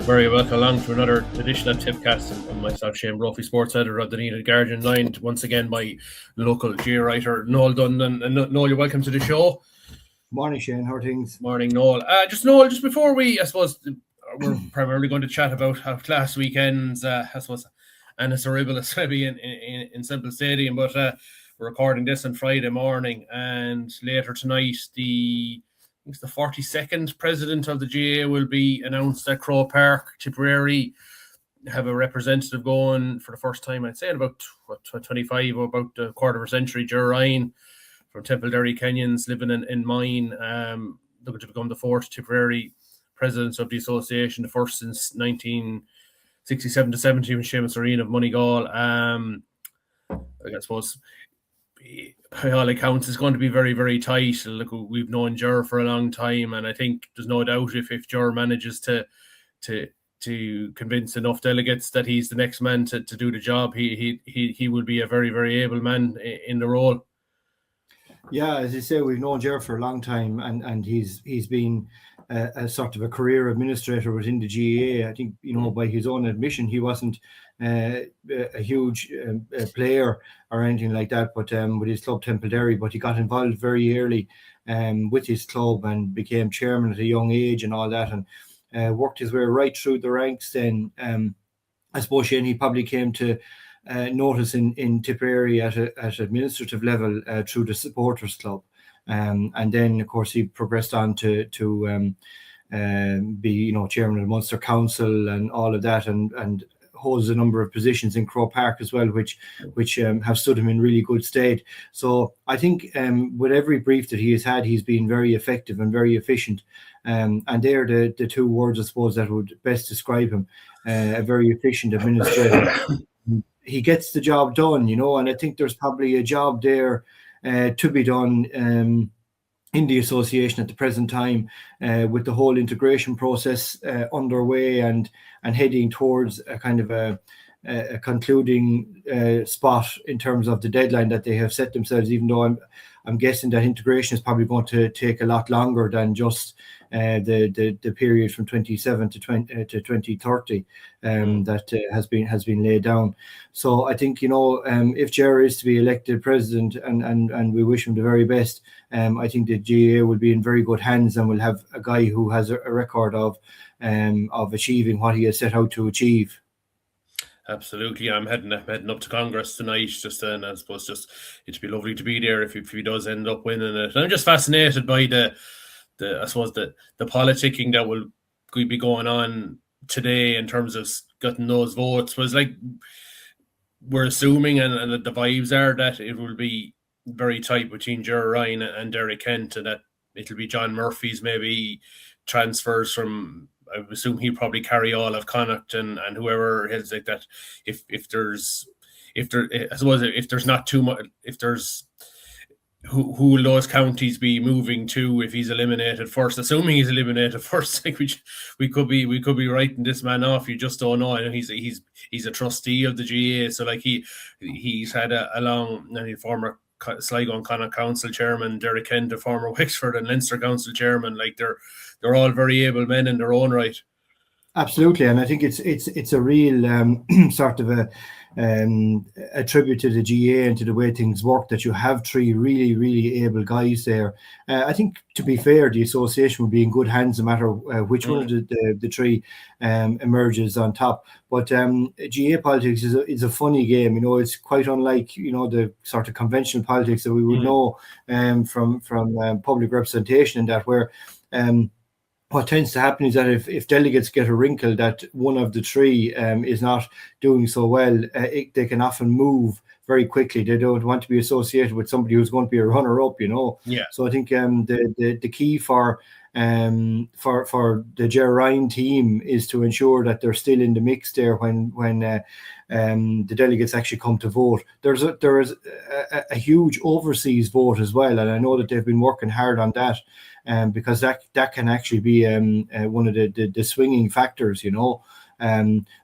Very welcome along to another edition of Tippcast, and myself, Shane Brophy, sports editor of the Needed Guardian, joined once again by local GA writer Noel Dunn. And Noel, you're welcome to the show. Morning, Shane. How are things? Morning, Noel. Just before we, I suppose, we're primarily going to chat about how last weekend's, I suppose, and it's horribilis maybe in Semple Stadium, but we're recording this on Friday morning, and later tonight the 42nd president of the GA will be announced at Croke Park. Tippcast have a representative going for the first time, I'd say, in about 25 or about a quarter of a century. Ger Ryan from Feburary Kenyans living in Mine, looking to become the fourth Tippcast president of the association, the first since 1967 to 70 when Seamus Arena of Moneygall. I suppose by all accounts, it's going to be very, very tight. Look, we've known Ger for a long time, and I think there's no doubt if Ger manages to convince enough delegates that he's the next man to do the job, he will be a very, very able man in the role. Yeah, as you say, we've known Ger for a long time, and he's been a sort of a career administrator within the GAA. I think, by his own admission, he wasn't a huge player or anything like that, but with his club Temple, but he got involved very early with his club and became chairman at a young age and all that, and worked his way right through the ranks. Then I suppose, Shane, he probably came to notice in Tipperary at administrative level through the supporters club, and then of course he progressed on to be chairman of the Munster Council and all of that, and holds a number of positions in Croke Park as well, which have stood him in really good stead. So I think with every brief that he has had, he's been very effective and very efficient, and they're the two words, I suppose, that would best describe him: a very efficient administrator. He gets the job done, and I think there's probably a job there to be done in the association at the present time, with the whole integration process underway and heading towards a kind of a concluding spot in terms of the deadline that they have set themselves, even though I'm guessing that integration is probably going to take a lot longer than just the period from 27 to 2030 that has been laid down. So I think if Ger is to be elected president, and we wish him the very best, I think the GAA will be in very good hands and will have a guy who has a record of achieving what he has set out to achieve. Absolutely, I'm heading up to Congress tonight. And I suppose it'd be lovely to be there if he does end up winning it. And I'm just fascinated by the politicking that will be going on today in terms of getting those votes. Was like we're assuming, and the vibes are that it will be very tight between Ger Ryan and Derek Kent, and that it'll be John Murphy's maybe transfers from. I would assume he'll probably carry all of Connacht and whoever is like that. If there's not too much, if there's who will those counties be moving to if he's eliminated first? Assuming he's eliminated first, like we could be writing this man off. You just don't know. I know he's a trustee of the GAA, so like he's had a long former Sligo and Connacht Council chairman, Derek Kent, a former Wexford and Leinster Council chairman. Like they're all very able men in their own right. Absolutely, and I think it's a real sort of a tribute to the GAA and to the way things work that you have three really, really able guys there. I think, to be fair, the association will be in good hands no matter which one of the three emerges on top. But GAA politics is a funny game. It's quite unlike the sort of conventional politics that we would know from public representation, and that where what tends to happen is that if delegates get a wrinkle that one of the three is not doing so well, they can often move very quickly. They don't want to be associated with somebody who's going to be a runner-up, Yeah. So I think the key for the Ger Ryan team is to ensure that they're still in the mix there when the delegates actually come to vote. There is a huge overseas vote as well, and I know that they've been working hard on that. Because that can actually be one of the swinging factors,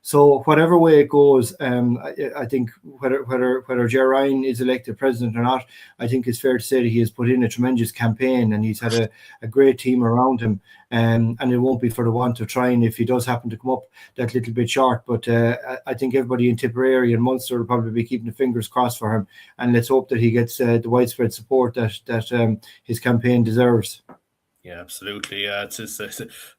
So whatever way it goes, I think whether Ger Ryan is elected president or not, I think it's fair to say that he has put in a tremendous campaign and he's had a great team around him. And it won't be for the want of trying if he does happen to come up that little bit short. But I think everybody in Tipperary and Munster will probably be keeping the fingers crossed for him. And let's hope that he gets the widespread support that his campaign deserves. Yeah, absolutely. Yeah, it's just,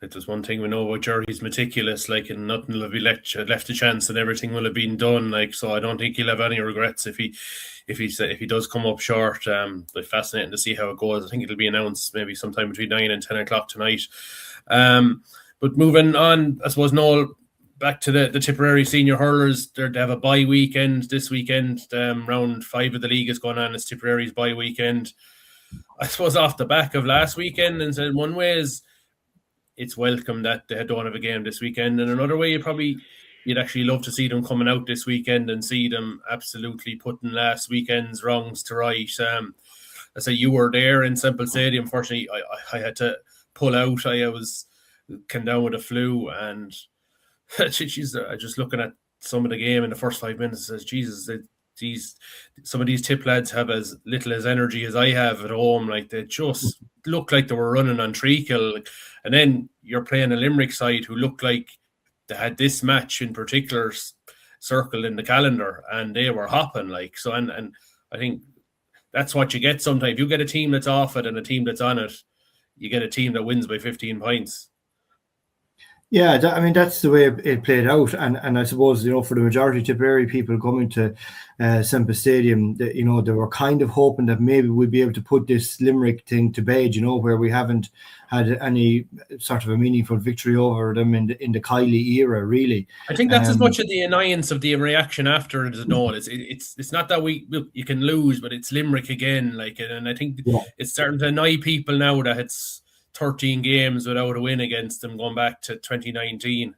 there's one thing we know about Jerry. He's meticulous, like, and nothing will be left a chance, and everything will have been done. Like, so I don't think he'll have any regrets if he does come up short. But fascinating to see how it goes. I think it'll be announced maybe sometime between 9 and 10 o'clock tonight. But moving on, I suppose, Noel, back to the Tipperary senior hurlers. They have a bye weekend this weekend. Round 5 of the league is going on. It's Tipperary's bye weekend. I suppose off the back of last weekend, and in one way is it's welcome that they don't have a game this weekend. And another way, you'd actually love to see them coming out this weekend and see them absolutely putting last weekend's wrongs to right. I say you were there in Semple Stadium. Unfortunately, I had to pull out. I came down with a flu, and she's just looking at some of the game in the first 5 minutes. Says, Jesus, some of these Tip lads have as little as energy as I have at home. Like, they just looked like they were running on treacle. And then you're playing a Limerick side who looked like they had this match in particular circled in the calendar, and they were hopping. Like, so, and I think that's what you get sometimes. If you get a team that's off it and a team that's on it, you get a team that wins by 15 points. Yeah, I mean, that's the way it played out, and I suppose, for the majority of Tipperary people coming to Semple Stadium, they were kind of hoping that maybe we'd be able to put this Limerick thing to bed, where we haven't had any sort of a meaningful victory over them in the Kiley era, really. I think that's as much of the annoyance of the reaction after it as no. It's not that you can lose, but it's Limerick again, like, and I think it's starting to annoy people now that it's 13 games without a win against them going back to 2019.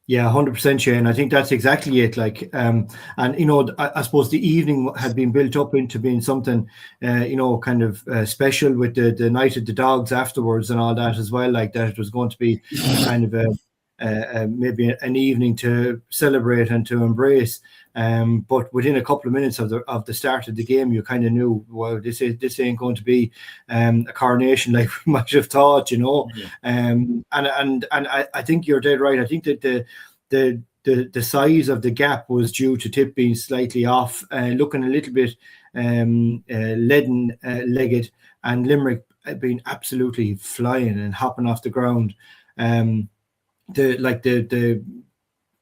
Yeah, 100%, Shane. I think that's exactly it. Like, and I suppose the evening had been built up into being something, kind of special with the night of the dogs afterwards and all that as well. Like that, it was going to be kind of maybe an evening to celebrate and to embrace. But within a couple of minutes of the start of the game, you kind of knew, well, this ain't going to be a coronation like we might have thought, Yeah. And I think you're dead right. I think that the size of the gap was due to Tip being slightly off, looking a little bit legged, and Limerick being absolutely flying and hopping off the ground.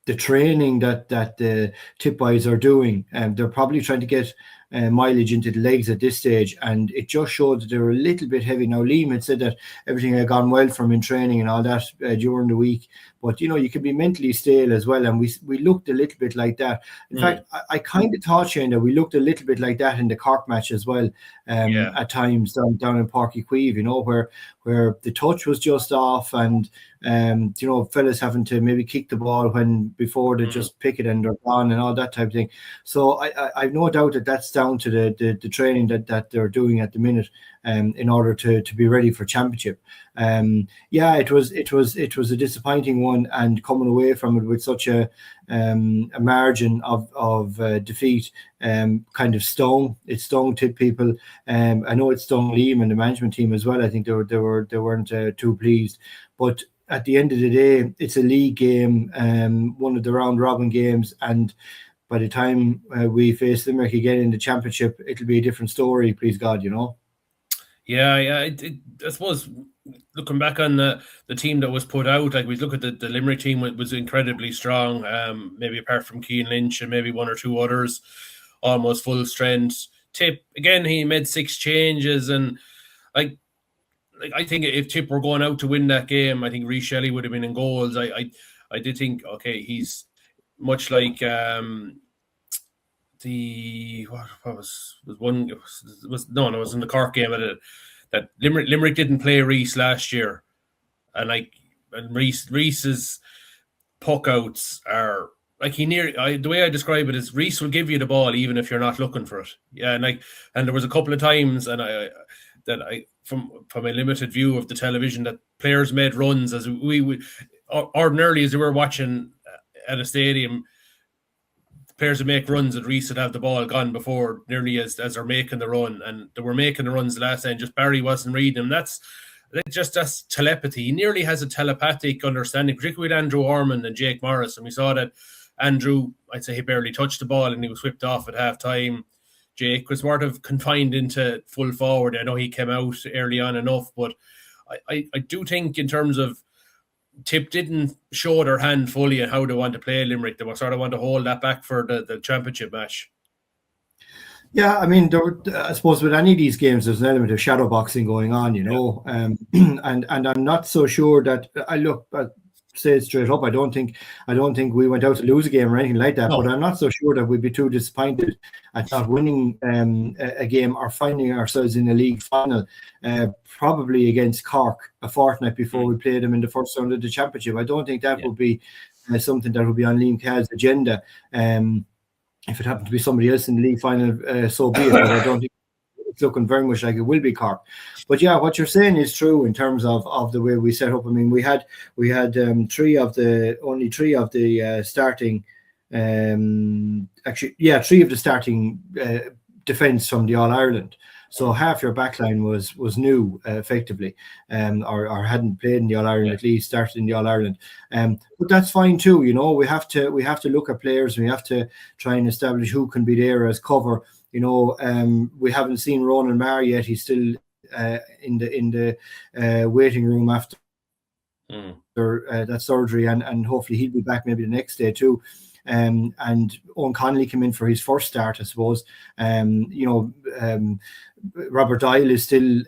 The training that the Tip boys are doing, they're probably trying to get mileage into the legs at this stage, and it just showed that they were a little bit heavy. Now, Liam had said that everything had gone well for him in training and all that during the week, but you can be mentally stale as well, and we looked a little bit like that. In fact, I kind of thought, Shane, that we looked a little bit like that in the Cork match as well, at times down in Páirc Uí Chaoimh, where the touch was just off, and fellas having to maybe kick the ball when before they just pick it and they're gone and all that type of thing. So I've no doubt that that's down to the training that they're doing at the minute, in order to be ready for championship. It was a disappointing one, and coming away from it with such a margin of defeat kind of stung. It stung Tip people. I know it stung Liam and the management team as well. I think they weren't too pleased, but at the end of the day, it's a league game, one of the round robin games, and by the time we face Limerick again in the championship, it'll be a different story, please God, Yeah. I suppose looking back on the team that was put out, like we look at the Limerick team was incredibly strong, maybe apart from Cian Lynch and maybe one or two others, almost full strength. Tip, again, he made 6 changes, and I think if Tip were going out to win that game, I think Rhys Shelley would have been in goals. I did think, okay, he's much like it was in the Cork game that Limerick didn't play Rhys last year, and Rhys's puck outs are like the way I describe it is Rhys will give you the ball even if you're not looking for it. Yeah, and there was a couple of times, and I from a limited view of the television, that players made runs as we ordinarily, as we were watching at a stadium, players would make runs and Reese would have the ball gone before nearly as they're making the run, and they were making the runs the last time. Just Barry wasn't reading them. That's telepathy. He nearly has a telepathic understanding, particularly with Andrew Ormond and Jake Morris. And we saw that Andrew, I'd say he barely touched the ball and he was whipped off at half time. Jake was sort of confined into full forward. I know he came out early on enough, but I do think in terms of Tip didn't show their hand fully on how they want to play Limerick. They sort of want to hold that back for the championship match. Yeah, I mean, I suppose with any of these games, there's an element of shadow boxing going on, you know, and I'm not so sure that say it straight up. I don't think we went out to lose a game or anything like that. No. But I'm not so sure that we'd be too disappointed at not winning a game or finding ourselves in a league final, probably against Cork a fortnight before we played them in the first round of the championship. I don't think that would be something that would be on Liam Cahill's agenda. If it happened to be somebody else in the league final, so be it. But I don't think it's looking very much like it will be Cork. But yeah, what you're saying is true in terms of the way we set up. I mean, we had three of the starting defence from the All-Ireland. So half your backline was new, effectively, or hadn't played in the All-Ireland, at least started in the All-Ireland. But that's fine too. You know, we have to look at players. And we have to try and establish who can be there as cover. You know, we haven't seen Ronan Maher yet. He's still in the waiting room after that surgery, and hopefully he'll be back maybe the next day too. And Owen Connolly came in for his first start, I suppose. Robert Doyle is still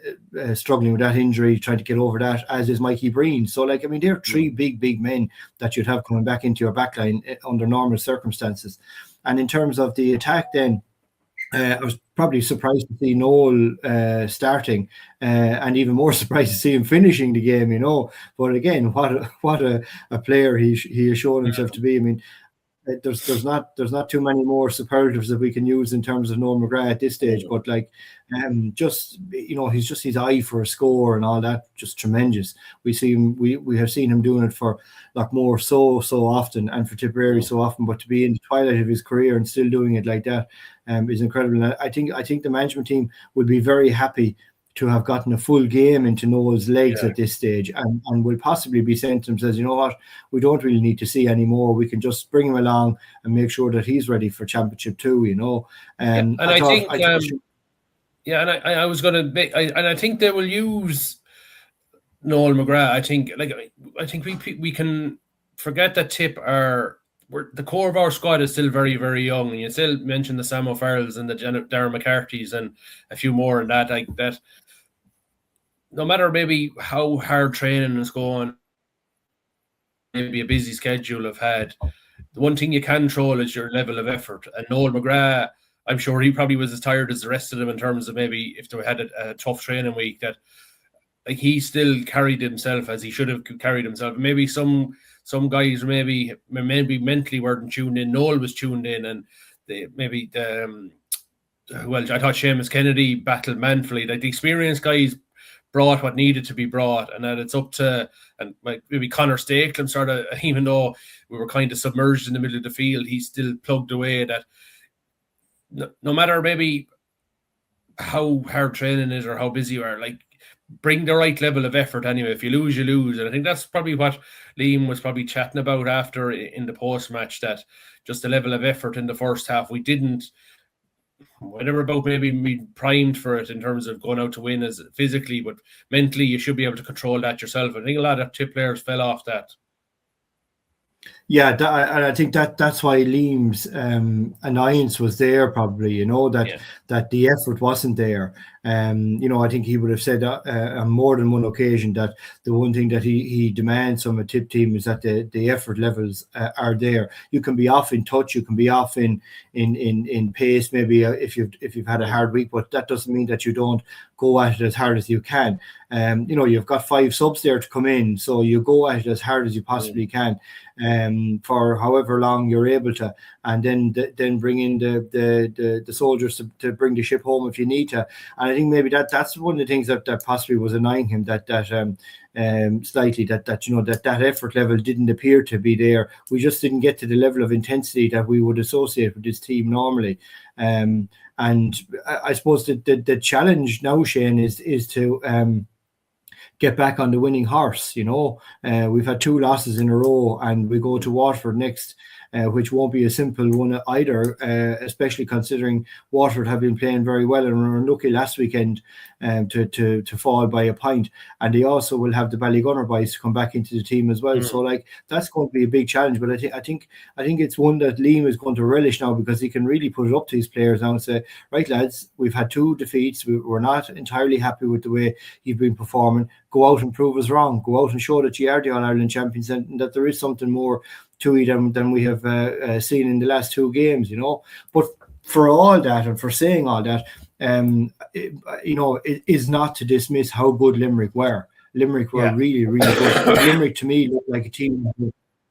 struggling with that injury, trying to get over that, as is Mikey Breen. So, like, I mean, there are three big men that you'd have coming back into your backline under normal circumstances. And in terms of the attack, then I was probably surprised to see Noel starting, and even more surprised to see him finishing the game. You know, but again, what a player he has shown himself to be. I mean, there's not too many more superlatives that we can use in terms of Noel McGrath at this stage, but like just, you know, he's just his eye for a score and all that, just tremendous. We have seen him doing it for Lockmore so often, and for Tipperary so often, but to be in the twilight of his career and still doing it like that is incredible. And I think the management team would be very happy to have gotten a full game into Noel's legs at this stage, and will possibly be saying to themselves, you know what, we don't really need to see any more. We can just bring him along and make sure that he's ready for championship too, you know. And I think I think they will use Noel McGrath. I think we can forget that Tip the core of our squad is still very, very young. And you still mentioned the Sam O'Farrells and the Darren McCarthy's and a few more, and that no matter maybe how hard training is going, maybe a busy schedule have had, the one thing you can control is your level of effort. And Noel McGrath, I'm sure he probably was as tired as the rest of them in terms of maybe if they had a tough training week, that like he still carried himself as he should have carried himself. Maybe some guys maybe mentally weren't tuned in. Noel was tuned in, and I thought Seamus Kennedy battled manfully. Like the experienced guys brought what needed to be brought, and that it's up to, and maybe Connor Stakelum sort of, even though we were kind of submerged in the middle of the field, he still plugged away. That no matter maybe how hard training is or how busy you are, like, bring the right level of effort anyway. If you lose, you lose. And I think that's probably what Liam was probably chatting about after in the post-match, that just the level of effort in the first half. We didn't, whatever about maybe being primed for it in terms of going out to win as physically, but mentally you should be able to control that yourself. I think a lot of Tip players fell off that. Yeah, and I think that's why Liam's annoyance was there, probably, you know, that the effort wasn't there. You know, I think he would have said on more than one occasion that the one thing that he demands from a Tip team is that the effort levels are there. You can be off in touch, you can be off in pace, maybe if you've had a hard week, but that doesn't mean that you don't go at it as hard as you can. You know, you've got 5 subs there to come in, so you go at it as hard as you possibly can. for however long you're able to, and then bring in the soldiers to bring the ship home if you need to. And I think maybe that's one of the things that possibly was annoying him, that slightly, that effort level didn't appear to be there. We just didn't get to the level of intensity that we would associate with this team normally. And I suppose the challenge now, Shane, is to get back on the winning horse. We've had 2 losses in a row, and we go to Waterford next, which won't be a simple one either, especially considering Waterford have been playing very well and were unlucky last weekend to fall by a point. And they also will have the Ballygunner boys to come back into the team as well. So that's going to be a big challenge. But I think it's one that Liam is going to relish now, because he can really put it up to his players now and say, right lads, we've had 2 defeats. We're not entirely happy with the way you've been performing. Go out and prove us wrong. Go out and show that you are the All-Ireland champions, and that there is something more to it than we have seen in the last 2 games, But for all that, and for saying all that, it is not to dismiss how good Limerick were. Limerick were really, really good. Limerick, to me, looked like a team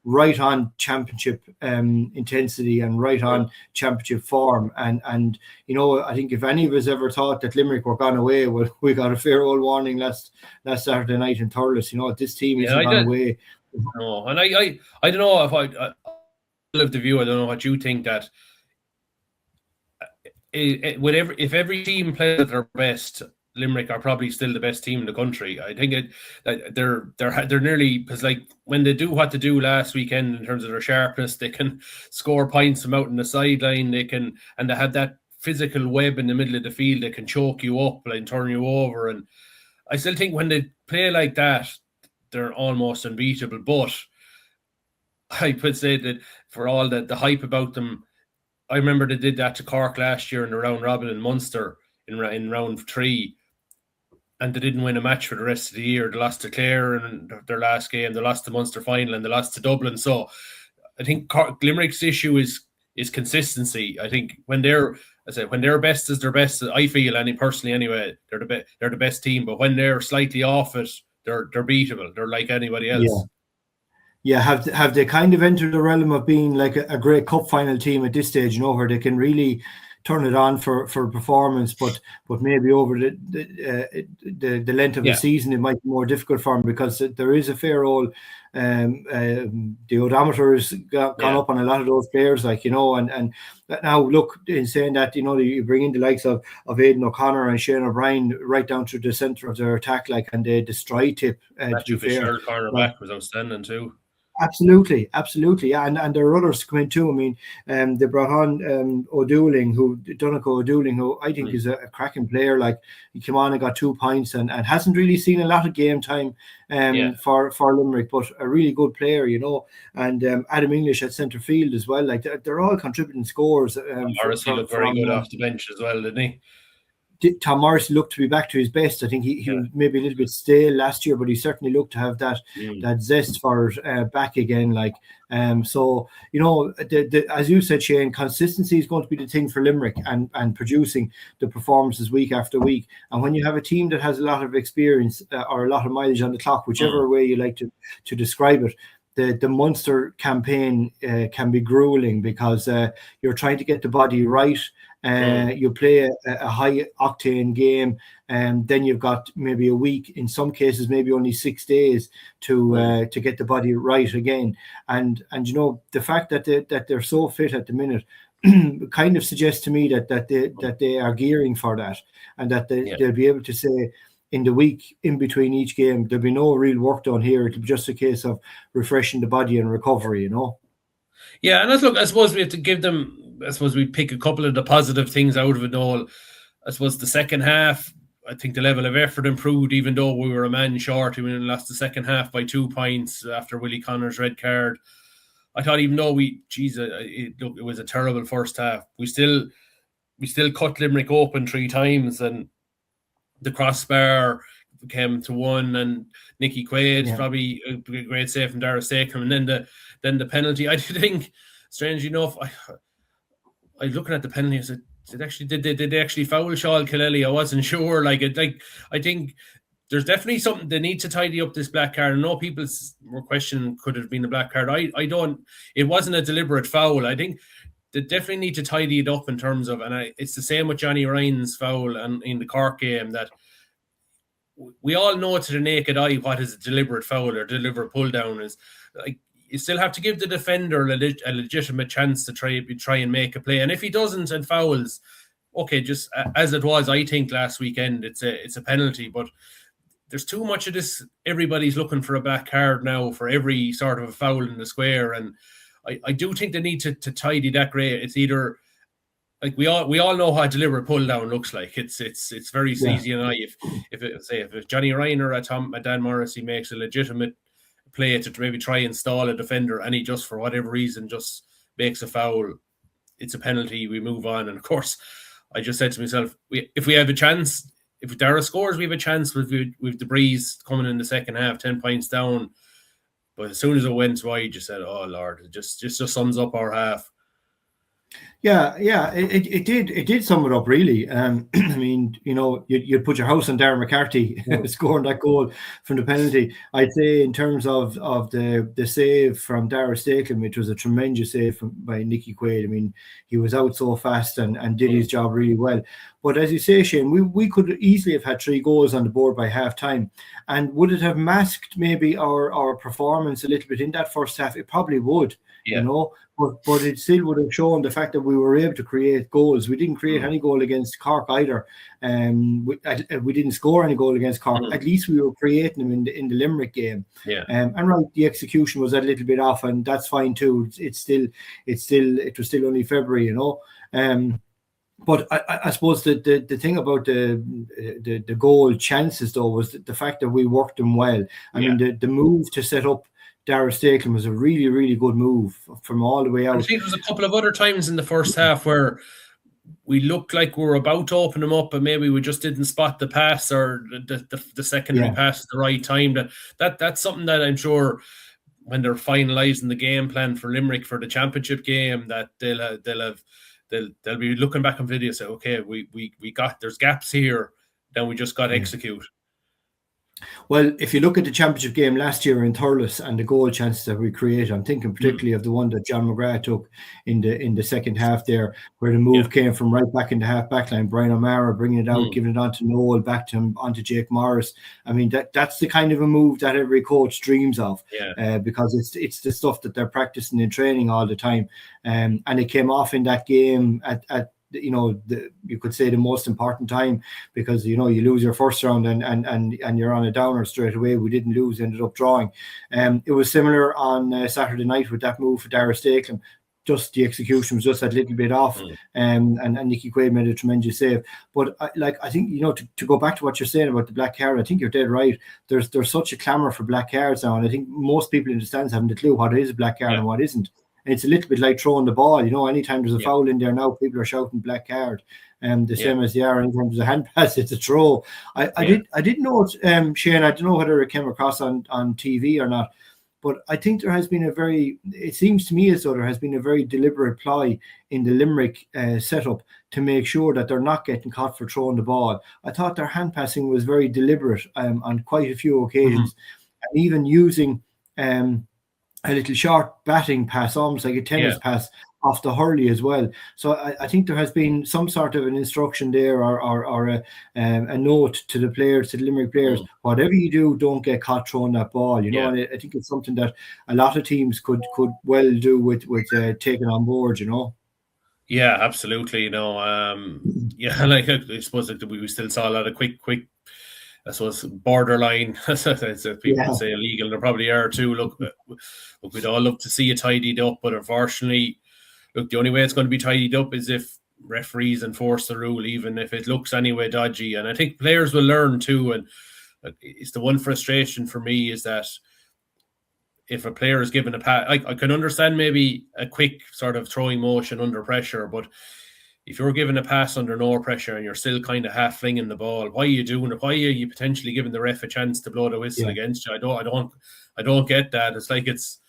right on championship intensity and right on championship form. And I think if any of us ever thought that Limerick were gone away, well, we got a fair old warning last Saturday night in Thurles. This team isn't gone away. No, and I don't know if I live the view. I don't know what you think, that if every team plays at their best, Limerick are probably still the best team in the country. I think they're nearly, because like when they do what they do last weekend in terms of their sharpness, they can score points from out in the sideline. And they have that physical web in the middle of the field. They can choke you up and turn you over. And I still think when they play like that, they're almost unbeatable. But I would say that for all the hype about them, I remember they did that to Cork last year in the round robin in Munster in round 3, and they didn't win a match for the rest of the year. They lost to Clare in their last game. They lost the Munster final, and they lost to Dublin. So I think Limerick's issue is consistency. I think when their best is their best, I feel, personally anyway, they're the best team. But when they're slightly off it, they're beatable. They're like anybody else. Yeah, have they kind of entered the realm of being like a great cup final team at this stage, where they can really turn it on for performance, but maybe over the length of the season it might be more difficult for them, because there is a fair old the odometer has gone up on a lot of those players, and now look, in saying that, you bring in the likes of Aidan O'Connor and Shane O'Brien right down to the centre of their attack, and they destroy Tip. Matthew Fisher, cornerback, was outstanding too. Absolutely, yeah, and there are others come in too. I mean, they brought on Donegal O'Dooling, who I think is a cracking player. Like, he came on and got 2 points, and hasn't really seen a lot of game time for Limerick, but a really good player, And Adam English at centre field as well. Like, they're all contributing scores. Morrissey looked very good off the bench as well, didn't he? Tom Morrissey looked to be back to his best. I think he was maybe a little bit stale last year, but he certainly looked to have that zest for it back again. So as you said, Shane, consistency is going to be the thing for Limerick, and producing the performances week after week. And when you have a team that has a lot of experience or a lot of mileage on the clock, whichever way you like to describe it, the Munster campaign can be grueling, because you're trying to get the body right. You play a high octane game, and then you've got maybe a week, in some cases maybe only 6 days to get the body right again. And the fact that they're so fit at the minute kind of suggests to me that they are gearing for that, and that they'll be able to say, in the week in between each game, there'll be no real work done here. It'll be just a case of refreshing the body and recovery, Yeah, and I suppose we have to give them, I suppose we pick a couple of the positive things out of it all. I suppose the second half, I think the level of effort improved, even though we were a man short. We lost the second half by 2 points after Willie Connor's red card. I thought, even though it was a terrible first half, we still cut Limerick open 3 times, and the crossbar came to 1, and Nicky Quaid probably a great save from Dara Sacrum, and then the penalty. I think, strangely enough, I looking at the penalty, I said, did they actually foul Sean Kilelly? I wasn't sure. I think there's definitely something they need to tidy up this black card. I know people were questioning could it have been a black card. I don't. It wasn't a deliberate foul. I think they definitely need to tidy it up in terms of, and it's the same with Johnny Ryan's foul and in the Cork game, that we all know to the naked eye what is a deliberate foul or deliberate pull down is. Like, you still have to give the defender a legitimate chance to try and make a play. And if he doesn't and fouls, okay, just as it was, I think last weekend, it's a penalty. But there's too much of this. Everybody's looking for a black card now for every sort of a foul in the square, and I do think they need to tidy that grey. It's either, like, we all know what a deliberate pull down looks like. It's very easy. And if Johnny Ryan or Dan Morrissey makes a legitimate play to maybe try and stall a defender, and he just for whatever reason just makes a foul, it's a penalty. We move on. And of course, I just said to myself, if we have a chance, if Dara scores, we have a chance with the breeze coming in the second half, 10 points down. But as soon as it went wide, you said, "Oh Lord," it just sums up our half. Yeah, it did sum it up really. I mean, you'd put your house on Darren McCarthy scoring that goal from the penalty. I'd say in terms of the save from Dara Stakelum, which was a tremendous save by Nicky Quaid. I mean, he was out so fast and did his job really well. But as you say, Shane, we could easily have had 3 goals on the board by half time. And would it have masked maybe our performance a little bit in that first half? It probably would, But it still would have shown the fact that we were able to create goals. We didn't create any goal against Cork either. We didn't score any goal against Cork. At least we were creating them in the Limerick game. And right, the execution was a little bit off, and that's fine too. It was still only February, But I suppose the thing about the goal chances though was the fact that we worked them well. I mean, the move to set up Dara Stakelum was a really, really good move from all the way out. I think there was a couple of other times in the first half where we looked like we were about to open them up, but maybe we just didn't spot the pass or the secondary pass at the right time. That's something that I'm sure when they're finalising the game plan for Limerick for the championship game, that they'll be looking back on video and say, okay, we got, there's gaps here, then we just got to execute. Well, if you look at the championship game last year in Thurles and the goal chances that we created, I'm thinking particularly of the one that John McGrath took in the second half there, where the move came from right back in the half back line. Brian O'Mara bringing it out, giving it on to Noel, back to him, onto Jake Morris. I mean, that's the kind of a move that every coach dreams of, because it's the stuff that they're practicing in training all the time. And it came off in that game at you could say the most important time, because you lose your first round and you're on a downer straight away. We didn't lose, ended up drawing. It was similar on Saturday night with that move for Dara Stakelum. Just the execution was just a little bit off, and Nicky Quaid made a tremendous save. But I think to go back to what you're saying about the black card, I think you're dead right. There's such a clamour for black cards now, and I think most people in the stands haven't a clue what is a black card and what isn't. It's a little bit like throwing the ball. Anytime there's a foul in there now, people are shouting black card. The same as they are anytime there's a hand pass, it's a throw. I did note, Shane, I don't know whether it came across on TV or not, but I think there has been it seems to me as though there has been a very deliberate ploy in the Limerick setup to make sure that they're not getting caught for throwing the ball. I thought their hand passing was very deliberate on quite a few occasions, and even using a little short batting pass, almost like a tennis pass off the hurley as well. So I think there has been some sort of an instruction there, or a note to the players, to the Limerick players, whatever you do, don't get caught throwing that ball. And I think it's something that a lot of teams could well do with taking on board. Yeah, absolutely. Like I suppose we still saw a lot of quick. I suppose borderline, as people say, illegal. There probably are too. Look, we'd all love to see it tidied up, but unfortunately, the only way it's going to be tidied up is if referees enforce the rule, even if it looks anyway dodgy. And I think players will learn too. And it's the one frustration for me is that if a player is given a pass, I can understand maybe a quick sort of throwing motion under pressure, but if you're given a pass under no pressure and you're still kind of half flinging the ball, why are you doing it? Why are you potentially giving the ref a chance to blow the whistle against you? I don't get that. It's like it's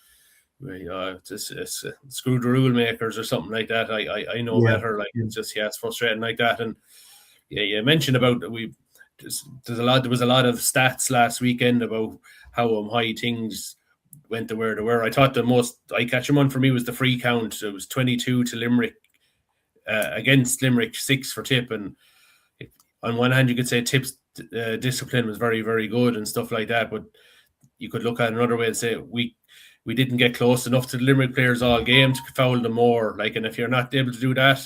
screw the rule makers or something like that. I know better. Like it's just it's frustrating like that. And you mentioned about there was a lot of stats last weekend about how high things went to where they were. I thought the most eye-catching one for me was the free count. It was 22 to Limerick against Limerick, 6 for Tip. And on one hand, you could say Tip's discipline was very, very good and stuff like that. But you could look at it another way and say we didn't get close enough to the Limerick players all game to foul them more. Like, and if you're not able to do that,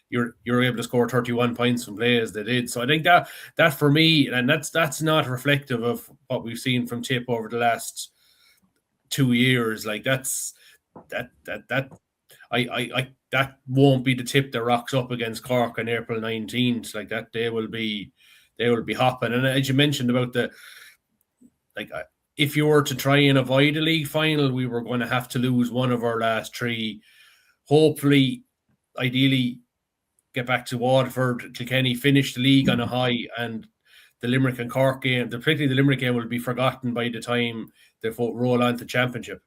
you're able to score 31 points from play as they did. So I think that for me, and that's not reflective of what we've seen from Tip over the last 2 years. Like that won't be the Tip that rocks up against Cork on April 19th. Like that, they will be hopping. And as you mentioned about if you were to try and avoid a league final, we were going to have to lose one of our last 3. Hopefully, ideally, get back to Waterford, Kilkenny, finish the league on a high, and the Limerick and Cork game, particularly the Limerick game, will be forgotten by the time they roll on to championship.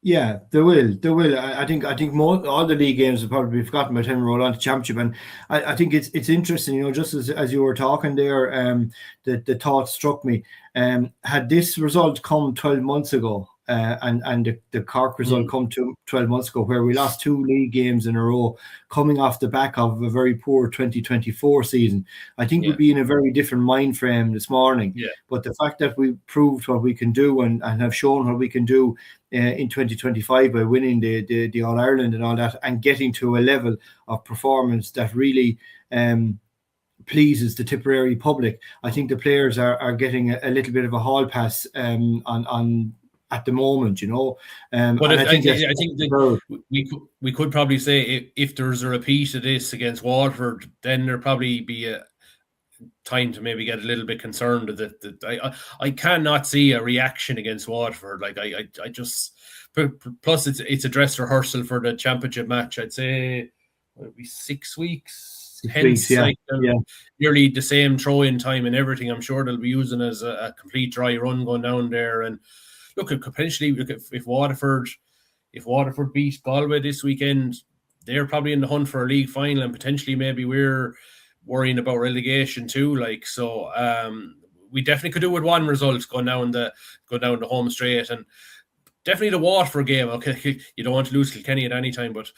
Yeah, they will. They will. I think all the league games will probably be forgotten by the time we roll on to championship. And I think it's interesting, just as you were talking there, the thought struck me. Had this result come 12 months ago, and the Cork result come to 12 months ago, where we lost 2 league games in a row, coming off the back of a very poor 2024 season, I think we'd be in a very different mind frame this morning. Yeah. But the fact that we proved what we can do and have shown what we can do in 2025 by winning the All Ireland and all that, and getting to a level of performance that really pleases the Tipperary public, I think the players are getting a little bit of a hall pass on at the moment, But I think that we could probably say if there's a repeat of this against Waterford, then there'll probably be a time to maybe get a little bit concerned with it. I cannot see a reaction against Waterford. Like I just, plus it's a dress rehearsal for the championship match. I'd say it'll be 6 weeks. Hence, nearly the same throw-in time and everything. I'm sure they'll be using as a complete dry run going down there. And look, potentially, if Waterford beat Galway this weekend, they're probably in the hunt for a league final, and potentially maybe we're worrying about relegation too. Like, so we definitely could do with one result going down the home straight, and definitely the Waterford game. Okay, you don't want to lose Kilkenny at any time, but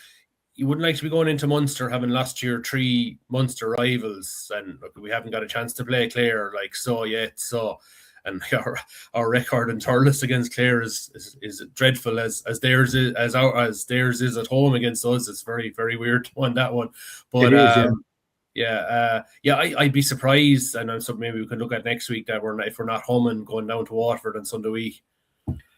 you wouldn't like to be going into Munster having lost your 3 Munster rivals, and look, we haven't got a chance to play Clare yet. And our record in Thurles against Clare is dreadful as theirs is as theirs is at home against us. It's very, very weird on that one, but I'd be surprised, and so maybe we can look at next week that if we're not home and going down to Waterford on Sunday week.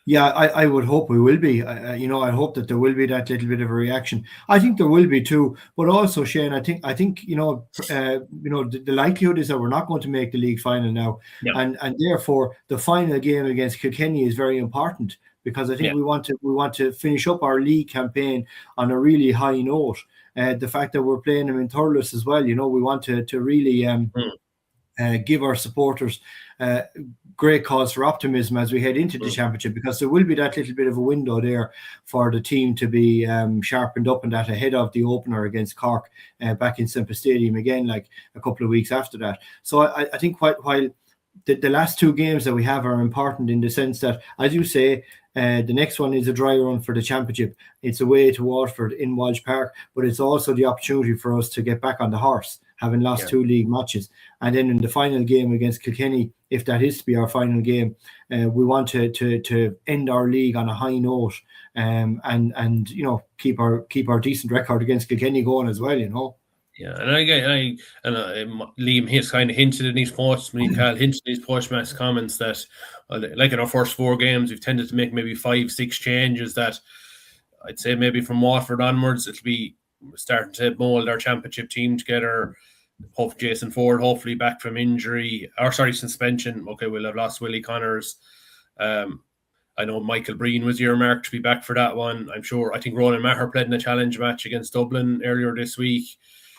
Yeah, I would hope we will be. I hope that there will be that little bit of a reaction. I think there will be too. But also, Shane, I think the likelihood is that we're not going to make the league final now, and therefore the final game against Kilkenny is very important, because I think we want to finish up our league campaign on a really high note. The fact that we're playing them in Thurles as well, we want to really give our supporters great cause for optimism as we head into the championship, because there will be that little bit of a window there for the team to be sharpened up and that ahead of the opener against Cork back in Semper Stadium again, like a couple of weeks after that. So I think while the last 2 games that we have are important in the sense that, as you say, the next one is a dry run for the championship. It's away to Waterford in Walsh Park, but it's also the opportunity for us to get back on the horse, having lost 2 league matches. And then in the final game against Kilkenny, if that is to be our final game, we want to end our league on a high note, and keep our decent record against Kilkenny going as well. Yeah, and Liam has kind of hinted in his post-match comments that, like in our first 4 games, we've tended to make maybe 5-6 changes that I'd say maybe from Waterford onwards, it'll be starting to mould our championship team together. Hope Jason Ford, hopefully back from suspension. Okay, we'll have lost Willie Connors. I know Michael Breen was earmarked to be back for that one. I think Ronan Maher played in a challenge match against Dublin earlier this week.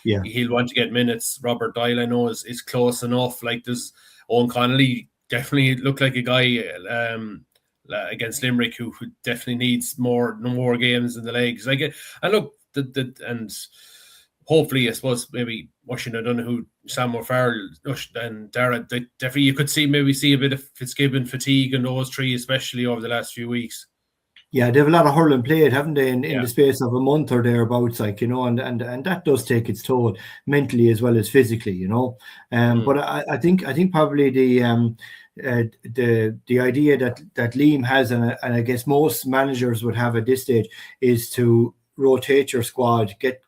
Yeah, he'll want to get minutes. Robert Doyle, I know, is close enough. Like, there's Owen Connolly, definitely looked like a guy against Limerick who definitely needs more games in the legs. And look, and hopefully, I suppose, maybe Washington O'Donoghue, Sam O'Farrell, and Dara, definitely you could see a bit of Fitzgibbon fatigue in those three, especially over the last few weeks. Yeah, they have a lot of hurling played, haven't they, in Yeah. the space of a month or thereabouts, like, and that does take its toll mentally as well as physically, But I think probably the idea that Liam has, and I guess most managers would have at this stage, is to rotate your squad, get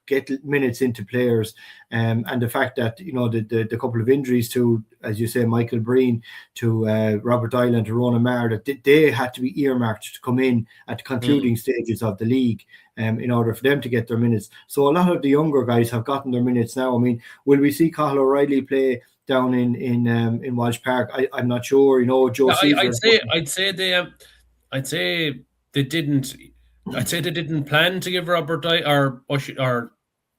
minutes into players, and the fact that the couple of injuries to, as you say, Michael Breen, to Robert Doyle and to Ronan Maher, that they had to be earmarked to come in at the concluding stages of the league, in order for them to get their minutes. So a lot of the younger guys have gotten their minutes now. I mean, will we see Cathal O'Reilly play down in Walsh Park? I'm not sure. Joe Caesar. I'd say they didn't. I'd say they didn't plan to give Robert or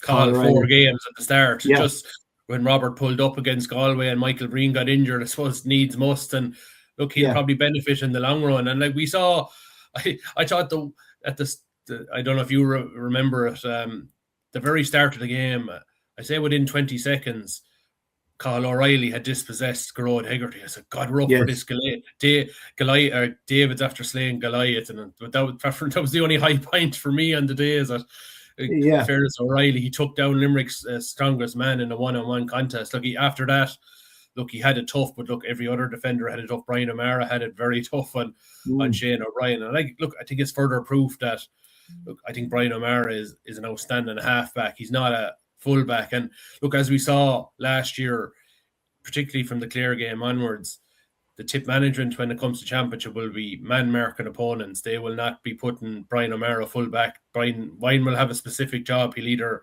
Cathal 4 games at the start. Yeah. Just when Robert pulled up against Galway and Michael Breen got injured, I suppose needs must. And look, he'll probably benefit in the long run. And like we saw, I thought I don't know if you remember it, the very start of the game, I say within 20 seconds, Cathal O'Reilly had dispossessed Gearóid Hegarty. I said, God, we're up for this Goliath. David's after slaying Goliath, and that was the only high point for me on the day. Is that, in fairness, O'Reilly, he took down Limerick's strongest man in a one-on-one contest. After that, he had it tough, but every other defender had it tough. Brian O'Mara had it very tough on Shane O'Brien, and I think it's further proof that I think Brian O'Mara is an outstanding halfback. He's not a fullback. And as we saw last year, particularly from the Clare game onwards, the Tip management when it comes to championship will be man-marking opponents. They will not be putting Brian O'Mara fullback. Brian will have a specific job. He'll either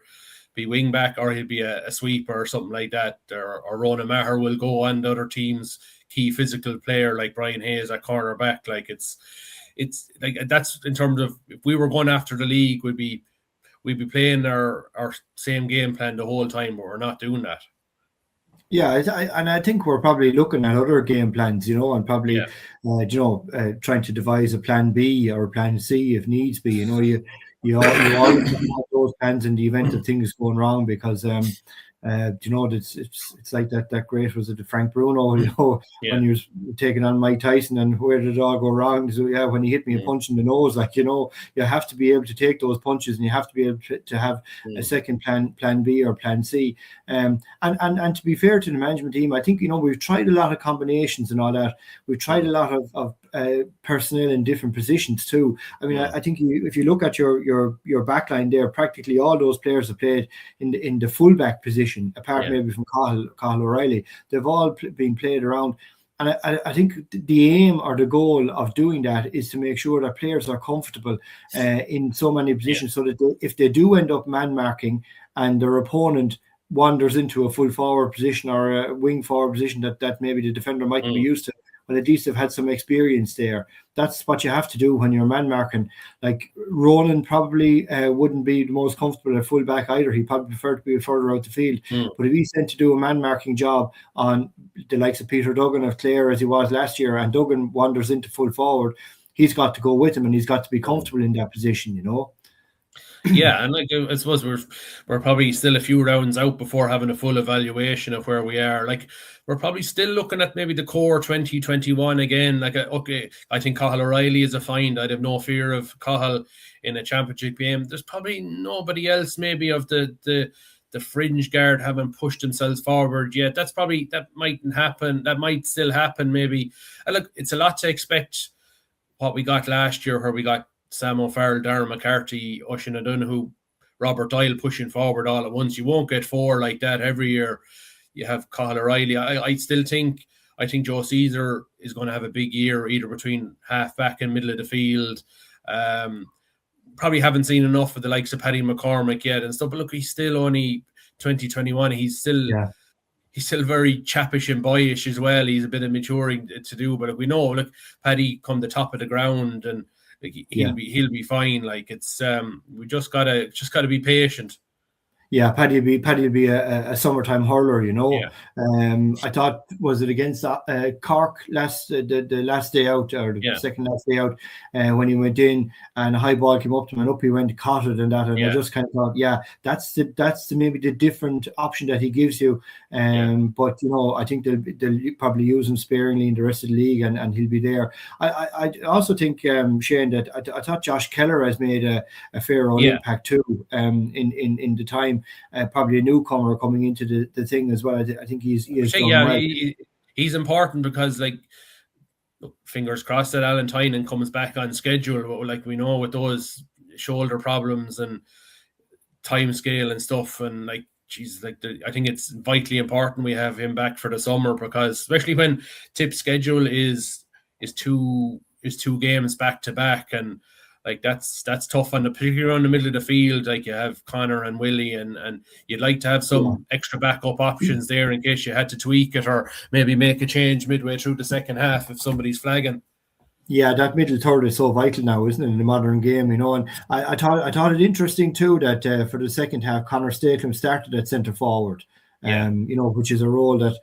be wing back or he'll be a sweeper or something like that. Or Ronan Maher will go on the other team's key physical player like Brian Hayes at cornerback. It's like that's in terms of if we were going after the league, we'd be playing our same game plan the whole time, but we're not doing that. Yeah, and I think we're probably looking at other game plans, and probably, trying to devise a plan B or a plan C if needs be. You always have those plans in the event of things going wrong, because it's like that great, was it Frank Bruno, when he was taking on Mike Tyson, and where did it all go wrong? So when he hit me a punch in the nose, you have to be able to take those punches, and you have to be able to have a second plan B or plan C. And to be fair to the management team, I think we've tried a lot of combinations and all that. We've tried a lot of personnel in different positions too. I mean, I think if you look at your backline there, practically all those players have played in the fullback position, apart maybe from Cathal O'Reilly. They've all been played around. And I think the aim or the goal of doing that is to make sure that players are comfortable in so many positions, so that if they do end up man marking and their opponent wanders into a full forward position or a wing forward position that maybe the defender might be used to, but at least they've had some experience there. That's what you have to do when you're man marking. Like Ronan probably wouldn't be the most comfortable at fullback either. He probably preferred to be further out the field. But if he's sent to do a man marking job on the likes of Peter Duggan of Clare, as he was last year, and Duggan wanders into full forward, he's got to go with him, and he's got to be comfortable in that position, Yeah, and I suppose we're probably still a few rounds out before having a full evaluation of where we are. We're probably still looking at maybe the core 2021 again. I think Cathal O'Reilly is a find. I'd have no fear of Cathal in a championship game. There's probably nobody else maybe of the fringe guard haven't pushed themselves forward yet. That mightn't happen. That might still happen maybe. And it's a lot to expect what we got last year, where we got Sam O'Farrell, Darren McCarthy, Oisin O'Donoghue, Robert Doyle pushing forward all at once. You won't get 4 like that every year. You have Cathal O'Reilly. I think Joe Caesar is going to have a big year, either between half back and middle of the field. Probably haven't seen enough of the likes of Paddy McCormick yet and stuff. But he's still only 2021. He's still very chappish and boyish as well. He's a bit of maturing to do. But we know, Paddy come the top of the ground, and he'll be fine. We just gotta be patient. Yeah, Paddy will be a summertime hurler, you know. Yeah, I thought, was it against Cork last the last day out, or the yeah, second last day out, when he went in and a high ball came up to him and up he went, caught it and that, and I yeah, just kind of thought, yeah, that's maybe the different option that he gives you. yeah, But you know, I think they'll probably use him sparingly in the rest of the league, and he'll be there. I also think, Shane, that I thought Josh Keller has made a fair old yeah. impact too, in the time. Probably a newcomer coming into the thing as well. I think he has done Yeah, well. he's important because, like, fingers crossed that Alan Tynan comes back on schedule. Like, we know with those shoulder problems and time scale and stuff, and like, geez, like, I think it's vitally important we have him back for the summer, because especially when Tip's schedule is two games back to back, and like, that's tough on particularly on the middle of the field. Like, you have Connor and Willie, and you'd like to have Yeah. some extra backup options there in case you had to tweak it or maybe make a change midway through the second half if somebody's flagging. Yeah, that middle third is so vital now, isn't it, in the modern game? You know, and I thought it interesting too that for the second half, Connor Statham started at centre forward. Yeah. You know, which is a role that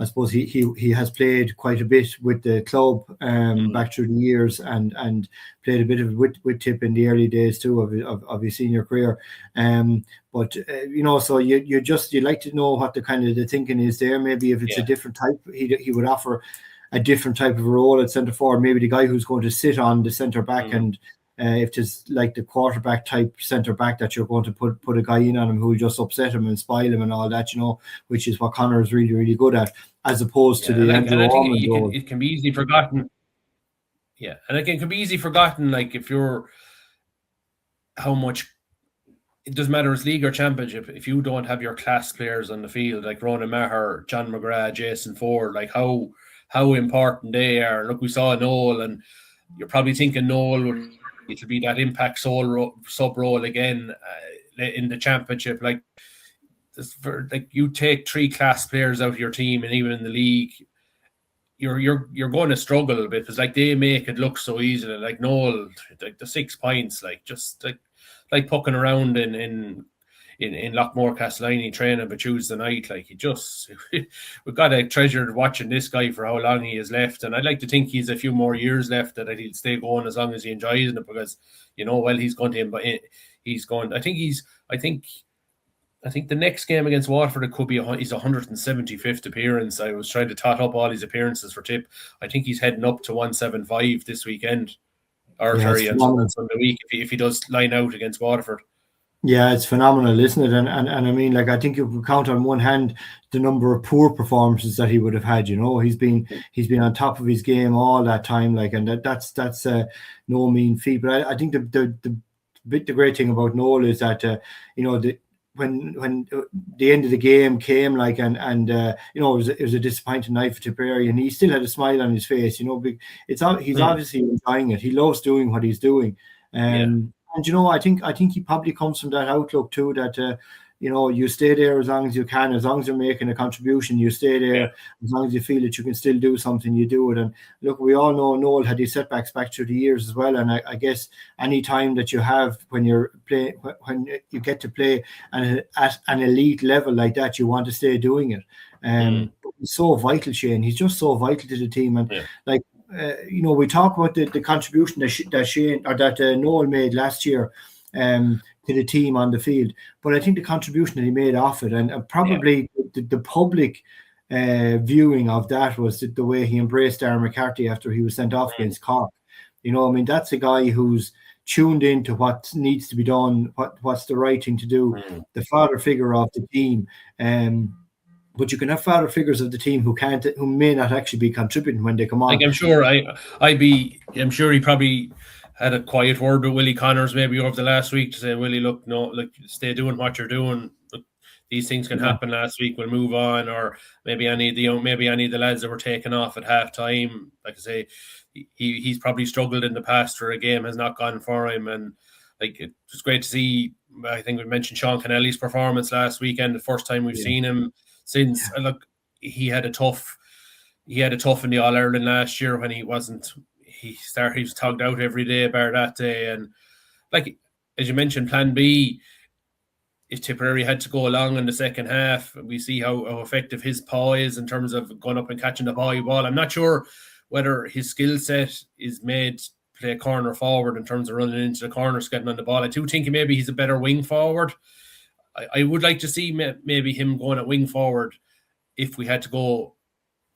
I suppose he has played quite a bit with the club, back through the years, and played a bit of with Tip in the early days too of his senior career. But you know, so you'd like to know what the kind of the thinking is there. Maybe if it's a Yeah. different type, he would offer a different type of role at centre forward. Maybe the guy who's going to sit on the centre back, and if it's like the quarterback type centre back that you're going to put a guy in on him who will just upset him and spoil him and all that, you know, which is what Connor is really, really good at, as opposed to Yeah, and the like, and Andrew I think Ormond role. it can be easily forgotten. Yeah, and it can be easily forgotten. Like, if you're how much it doesn't matter, it's league or championship. If you don't have your class players on the field, like Ronan Maher, John McGrath, Jason Ford, like how important they are. Look, we saw Noel, and you're probably thinking Noel it'll be that impact sub role again in the championship. Like, you take three class players out of your team, and even in the league, you're going to struggle a bit, because like, they make it look so easy. Like Noel, like the 6 points, like, just like poking around in Lockmore Castellini training but Tuesday night. Like, he just we've got to treasure watching this guy for how long he has left, and I'd like to think he's a few more years left, that he'll stay going as long as he enjoys it, because he's going to I think the next game against Watford, it could be his 175th appearance. I was trying to tot up all his appearances for Tip. I think he's heading up to 175 this weekend, or Yeah, it's sorry, on phenomenal. Sunday week, if he does line out against Waterford. Yeah, it's phenomenal, isn't it? And I mean, like, I think you could count on one hand the number of poor performances that he would have had. You know, he's been on top of his game all that time, like, and that's no mean feat. But I think the great thing about Noel is that you know, when the end of the game came, like, and you know, it was a disappointing night for Tipperary, and he still had a smile on his face. You know, he's obviously enjoying it. He loves doing what he's doing. Yeah, And you know, I think he probably comes from that outlook too, that you know, you stay there as long as you can, as long as you're making a contribution, you stay yeah, there. As long as you feel that you can still do something, you do it. And look, we all know Noel had his setbacks back through the years as well. And I guess any time that you have when you're playing, when you get to play at an elite level like that, you want to stay doing it. He's so vital, Shane. He's just so vital to the team. And yeah, like, you know, we talk about the contribution that Shane, or that Noel made last year to the team on the field, but I think the contribution that he made off it, and yeah, probably the public viewing of that, was the way he embraced Darren McCarthy after he was sent off against Cork. You know, I mean, that's a guy who's tuned into what needs to be done, what's the right thing to do, the father figure of the team. But you can have father figures of the team who may not actually be contributing when they come like, on. I'm sure he probably had a quiet word with Willie Connors maybe over the last week to say, Willie, look, no, like, stay doing what you're doing. Look, these things can Yeah, happen. Last week, we'll move on. Or maybe any of the lads that were taken off at half time, like I say, he's probably struggled in the past, or a game has not gone for him. And like, it's great to see. I think we mentioned Sean Kennelly's performance last weekend, the first time we've yeah, seen him since. Look, he had a tough in the All Ireland last year when he wasn't. He was tugged out every day bar that day, and like, as you mentioned, Plan B. if Tipperary had to go along in the second half, we see how effective his paw is in terms of going up and catching the ball. I'm not sure whether his skill set is made to play corner forward in terms of running into the corners, getting on the ball. I do think maybe he's a better wing forward. I would like to see maybe him going at wing forward if we had to go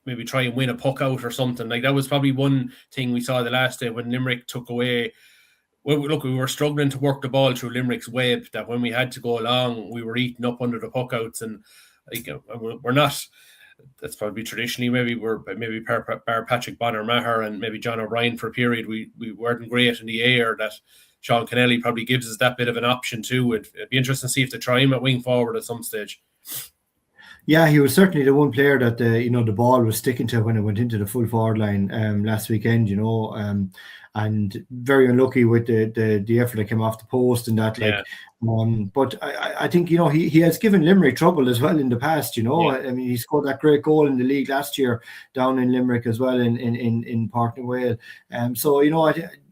maybe try and win a puck out or something. Like that was probably one thing we saw the last day when Limerick took away. Well, look, we were struggling to work the ball through Limerick's web, that when we had to go along, we were eating up under the puck outs, and like, we're not. That's probably traditionally maybe bar Patrick Bonner Maher and maybe John O'Brien for a period. We weren't great in the air. That Sean Kennelly probably gives us that bit of an option too. It'd be interesting to see if they try him at wing forward at some stage. Yeah, he was certainly the one player that the ball was sticking to when it went into the full forward line last weekend. And very unlucky with the effort that came off the post and that. Like, yeah. But I think he has given Limerick trouble as well in the past. Yeah. I mean, he scored that great goal in the league last year down in Limerick as well in Páirc na Gael. So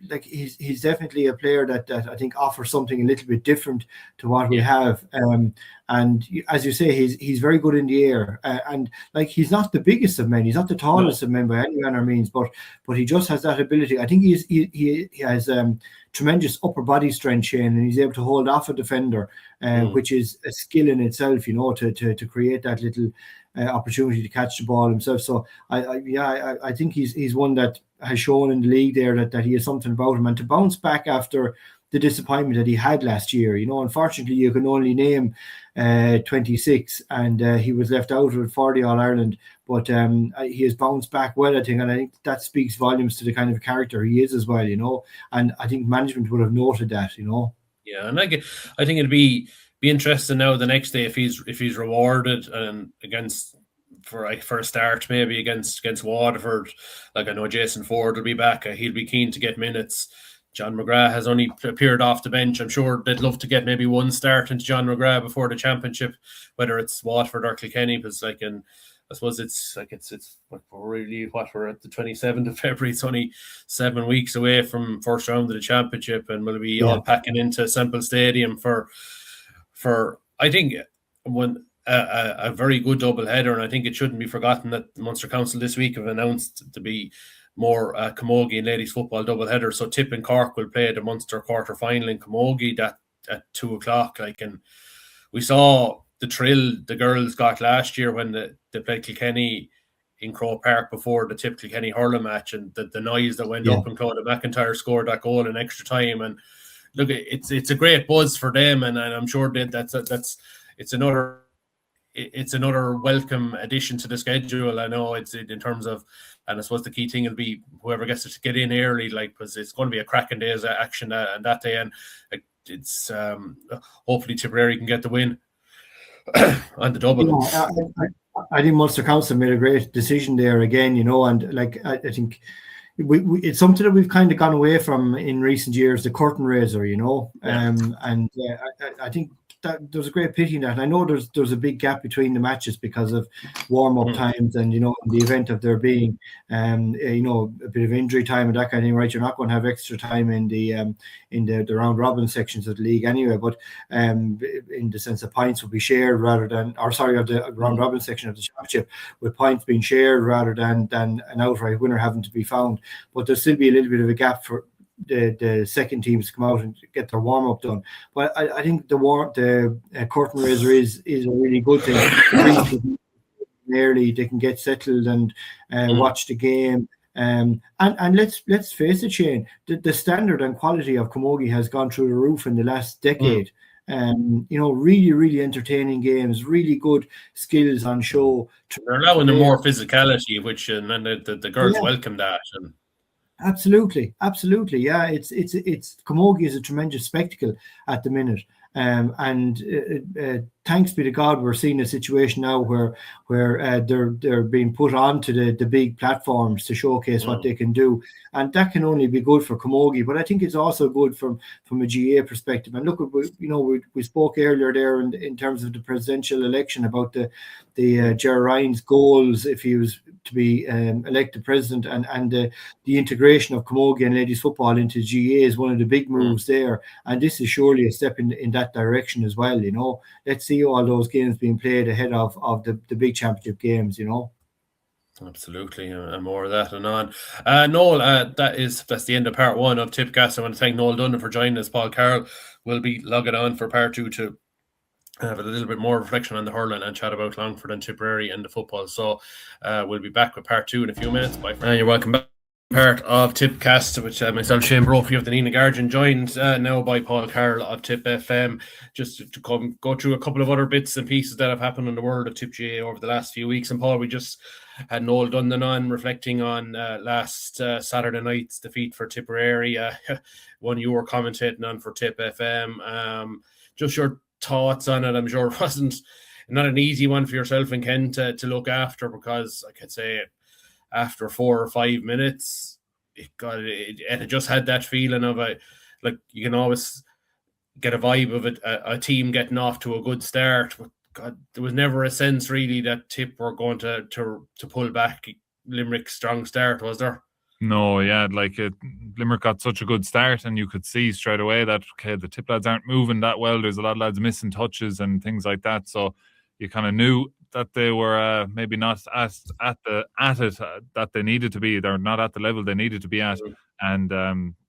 like he's definitely a player that I think offers something a little bit different to what we have. And as you say, he's very good in the air, and like he's not the biggest of men, he's not the tallest of men by any manner of means, but he just has that ability. I think he has tremendous upper body strength, Shane, and he's able to hold off a defender, which is a skill in itself, to create that little opportunity to catch the ball himself. So I think he's one that has shown in the league there that he has something about him, and to bounce back after the disappointment that he had last year. Unfortunately, you can only name 26, and he was left out of it for the All-Ireland, but he has bounced back well, I think, and I think that speaks volumes to the kind of character he is as well, and I think management would have noted that, Yeah, and I think it'd be interesting now the next day if he's rewarded and for a start maybe against Waterford. Like, I know Jason Ford will be back, he'll be keen to get minutes. John McGrath has only appeared off the bench. I'm sure they'd love to get maybe one start into John McGrath before the championship, whether it's Waterford or Kilkenny, because I suppose it's we're at the 27th of February. It's only 7 weeks away from first round of the championship, and we'll be all packing into Semple Stadium for I think a very good double header. And I think it shouldn't be forgotten that the Munster Council this week have announced to be more Camogie and ladies football double header. So Tip and Cork will play the Munster quarter final in Camogie at 2:00. Like, and we saw the thrill the girls got last year when they played Kilkenny in Croke Park before the Tip Kilkenny hurling match, and the noise that went up, and Claudia McIntyre scored that goal in extra time. And look, it's a great buzz for them, and I'm sure that it's another welcome addition to the schedule. I know it's in terms of, and I suppose the key thing will be whoever gets to get in early, like, because it's going to be a cracking day's action and that day, and it's hopefully Tipperary can get the win on the double. I think Munster Council made a great decision there again, and like I think it's something that we've kind of gone away from in recent years, the curtain raiser, and I think that there's a great pity in that. And I know there's a big gap between the matches because of warm-up times, and in the event of there being a bit of injury time and that kind of thing, right? You're not going to have extra time in the round robin sections of the league anyway, but in the sense that points will be shared of the round robin section of the championship, with points being shared rather than an outright winner having to be found. But there'll still be a little bit of a gap for the second teams to come out and get their warm-up done. But I think the curtain raiser is a really good thing. Early, they can get settled and watch the game. And let's face it, Shane, the standard and quality of Camogie has gone through the roof in the last decade. Really, really entertaining games, really good skills on show. They're allowing the more physicality, which and the girls welcome that. And Absolutely. Yeah, it's Camogie is a tremendous spectacle at the minute, and thanks be to God, we're seeing a situation now where they're being put onto the big platforms to showcase what they can do, and that can only be good for Camogie. But I think it's also good from a GA perspective. And look, we spoke earlier there in terms of the presidential election about the Ger Ryan's goals if he was to be elected president, and the integration of Camogie and ladies football into GA is one of the big moves there. And this is surely a step in that direction as well. Let's see all those games being played ahead of the big championship games. Absolutely, and more of that and on. Noel, that's the end of part one of Tippcast. I want to thank Noel Dunn for joining us. Paul Carroll will be logging on for part two to have a little bit more reflection on the hurling and chat about Longford and Tipperary and the football. So we'll be back with part two in a few minutes. Bye. And you're welcome back. Part of Tippcast, which myself, Shane Brophy of the Nina Guardian, joined now by Paul Carroll of Tip FM, just to go through a couple of other bits and pieces that have happened in the world of Tip GA over the last few weeks. And Paul, we just had Noel Dunn on reflecting on last Saturday night's defeat for Tipperary, one you were commentating on for Tip FM. Just your thoughts on it. I'm sure it wasn't not an easy one for yourself and Ken to look after, because I could say after 4 or 5 minutes, it just had that feeling of like you can always get a vibe of it, a team getting off to a good start. But God, there was never a sense really that Tip were going to pull back Limerick's strong start, was there? No, yeah, Limerick got such a good start, and you could see straight away that the Tip lads aren't moving that well. There's a lot of lads missing touches and things like that. So you kind of knew that they were maybe not at it that they needed to be. They're not at the level they needed to be at, and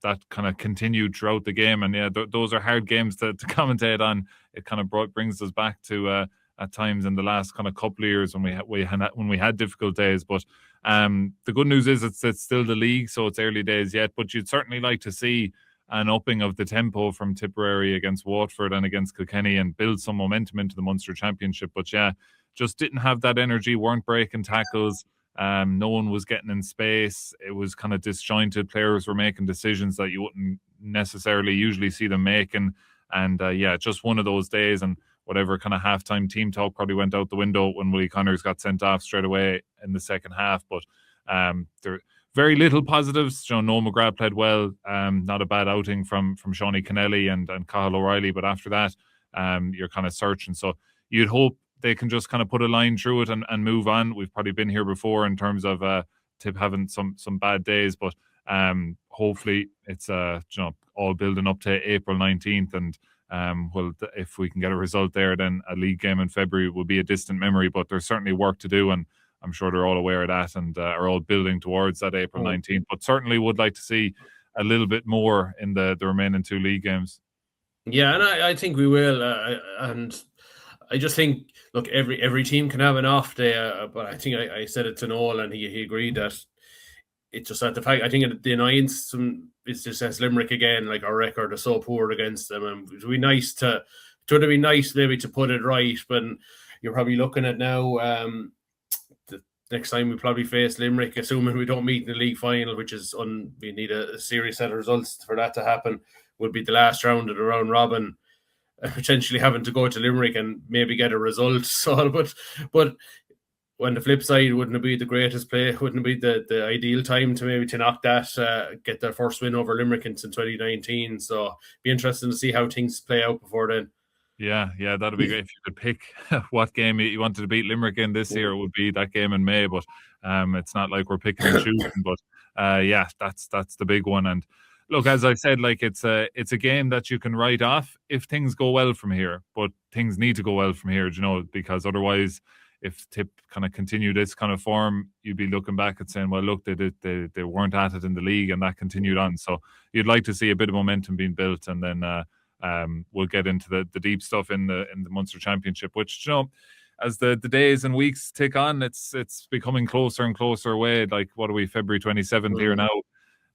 that kind of continued throughout the game. And yeah, those are hard games to commentate on. It kind of brings us back to at times in the last kind of couple of years when we had difficult days. But the good news is it's still the league, so it's early days yet. But you'd certainly like to see an upping of the tempo from Tipperary against Waterford and against Kilkenny and build some momentum into the Munster Championship. But yeah, just didn't have that energy, weren't breaking tackles. No one was getting in space. It was kind of disjointed. Players were making decisions that you wouldn't necessarily usually see them making. And yeah, just one of those days. And whatever kind of halftime team talk probably went out the window when Willie Connors got sent off straight away in the second half. But there very little positives. Noel McGrath played well. Not a bad outing from Shawnee Kennelly and Cathal O'Reilly. But after that, you're kind of searching. So you'd hope they can just kind of put a line through it and move on. We've probably been here before in terms of Tip having some bad days, but hopefully it's all building up to April 19th, and if we can get a result there, then a league game in February will be a distant memory. But there's certainly work to do, and I'm sure they're all aware of that and are all building towards that April 19th. But certainly would like to see a little bit more in the remaining 2 league games. Yeah, and I think we will, and I just think, look, every team can have an off day, but I think I said it to Noel, and he agreed that it's just that the fact, I think the annoyance is just as Limerick again, like our record is so poor against them, and it would be nice maybe to put it right, but you're probably looking at now the next time we probably face Limerick, assuming we don't meet in the league final, which is we need a serious set of results for that to happen, would be the last round of the round robin, potentially having to go to Limerick and maybe get a result. So, but on the flip side, wouldn't it be the greatest play? Wouldn't it be the ideal time to knock that, get their first win over Limerick in 2019? So, be interesting to see how things play out before then. Yeah, that'd be great if you could pick what game you wanted to beat Limerick in this year. It would be that game in May, but it's not like we're picking and choosing. But yeah, that's the big one. And look, as I said, it's a game that you can write off if things go well from here. But things need to go well from here, because otherwise, if Tip kind of continue this kind of form, you'd be looking back and saying, well, look, they weren't at it in the league, and that continued on. So you'd like to see a bit of momentum being built, and then we'll get into the deep stuff in the Munster Championship, which, as the days and weeks tick on, it's becoming closer and closer away. Like, what are we, February 27th here now?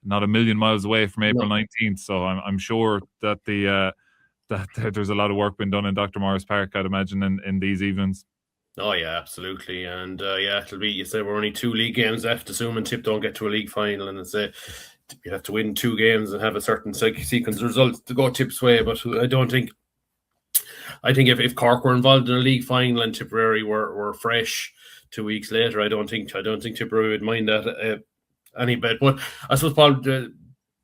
Not a million miles away from April 19th. So I'm sure that that there's a lot of work being done in Dr. Morris Park, I'd imagine, in these evenings. Oh yeah, absolutely. And it'll be, you said we're only 2 league games left, assuming Tip don't get to a league final, and you have to win 2 games and have a certain sequence of results to go Tip's way. But I don't think I think if Cork were involved in a league final and Tipperary were fresh 2 weeks later, I don't think Tipperary would mind that any bit. But I suppose, Paul, the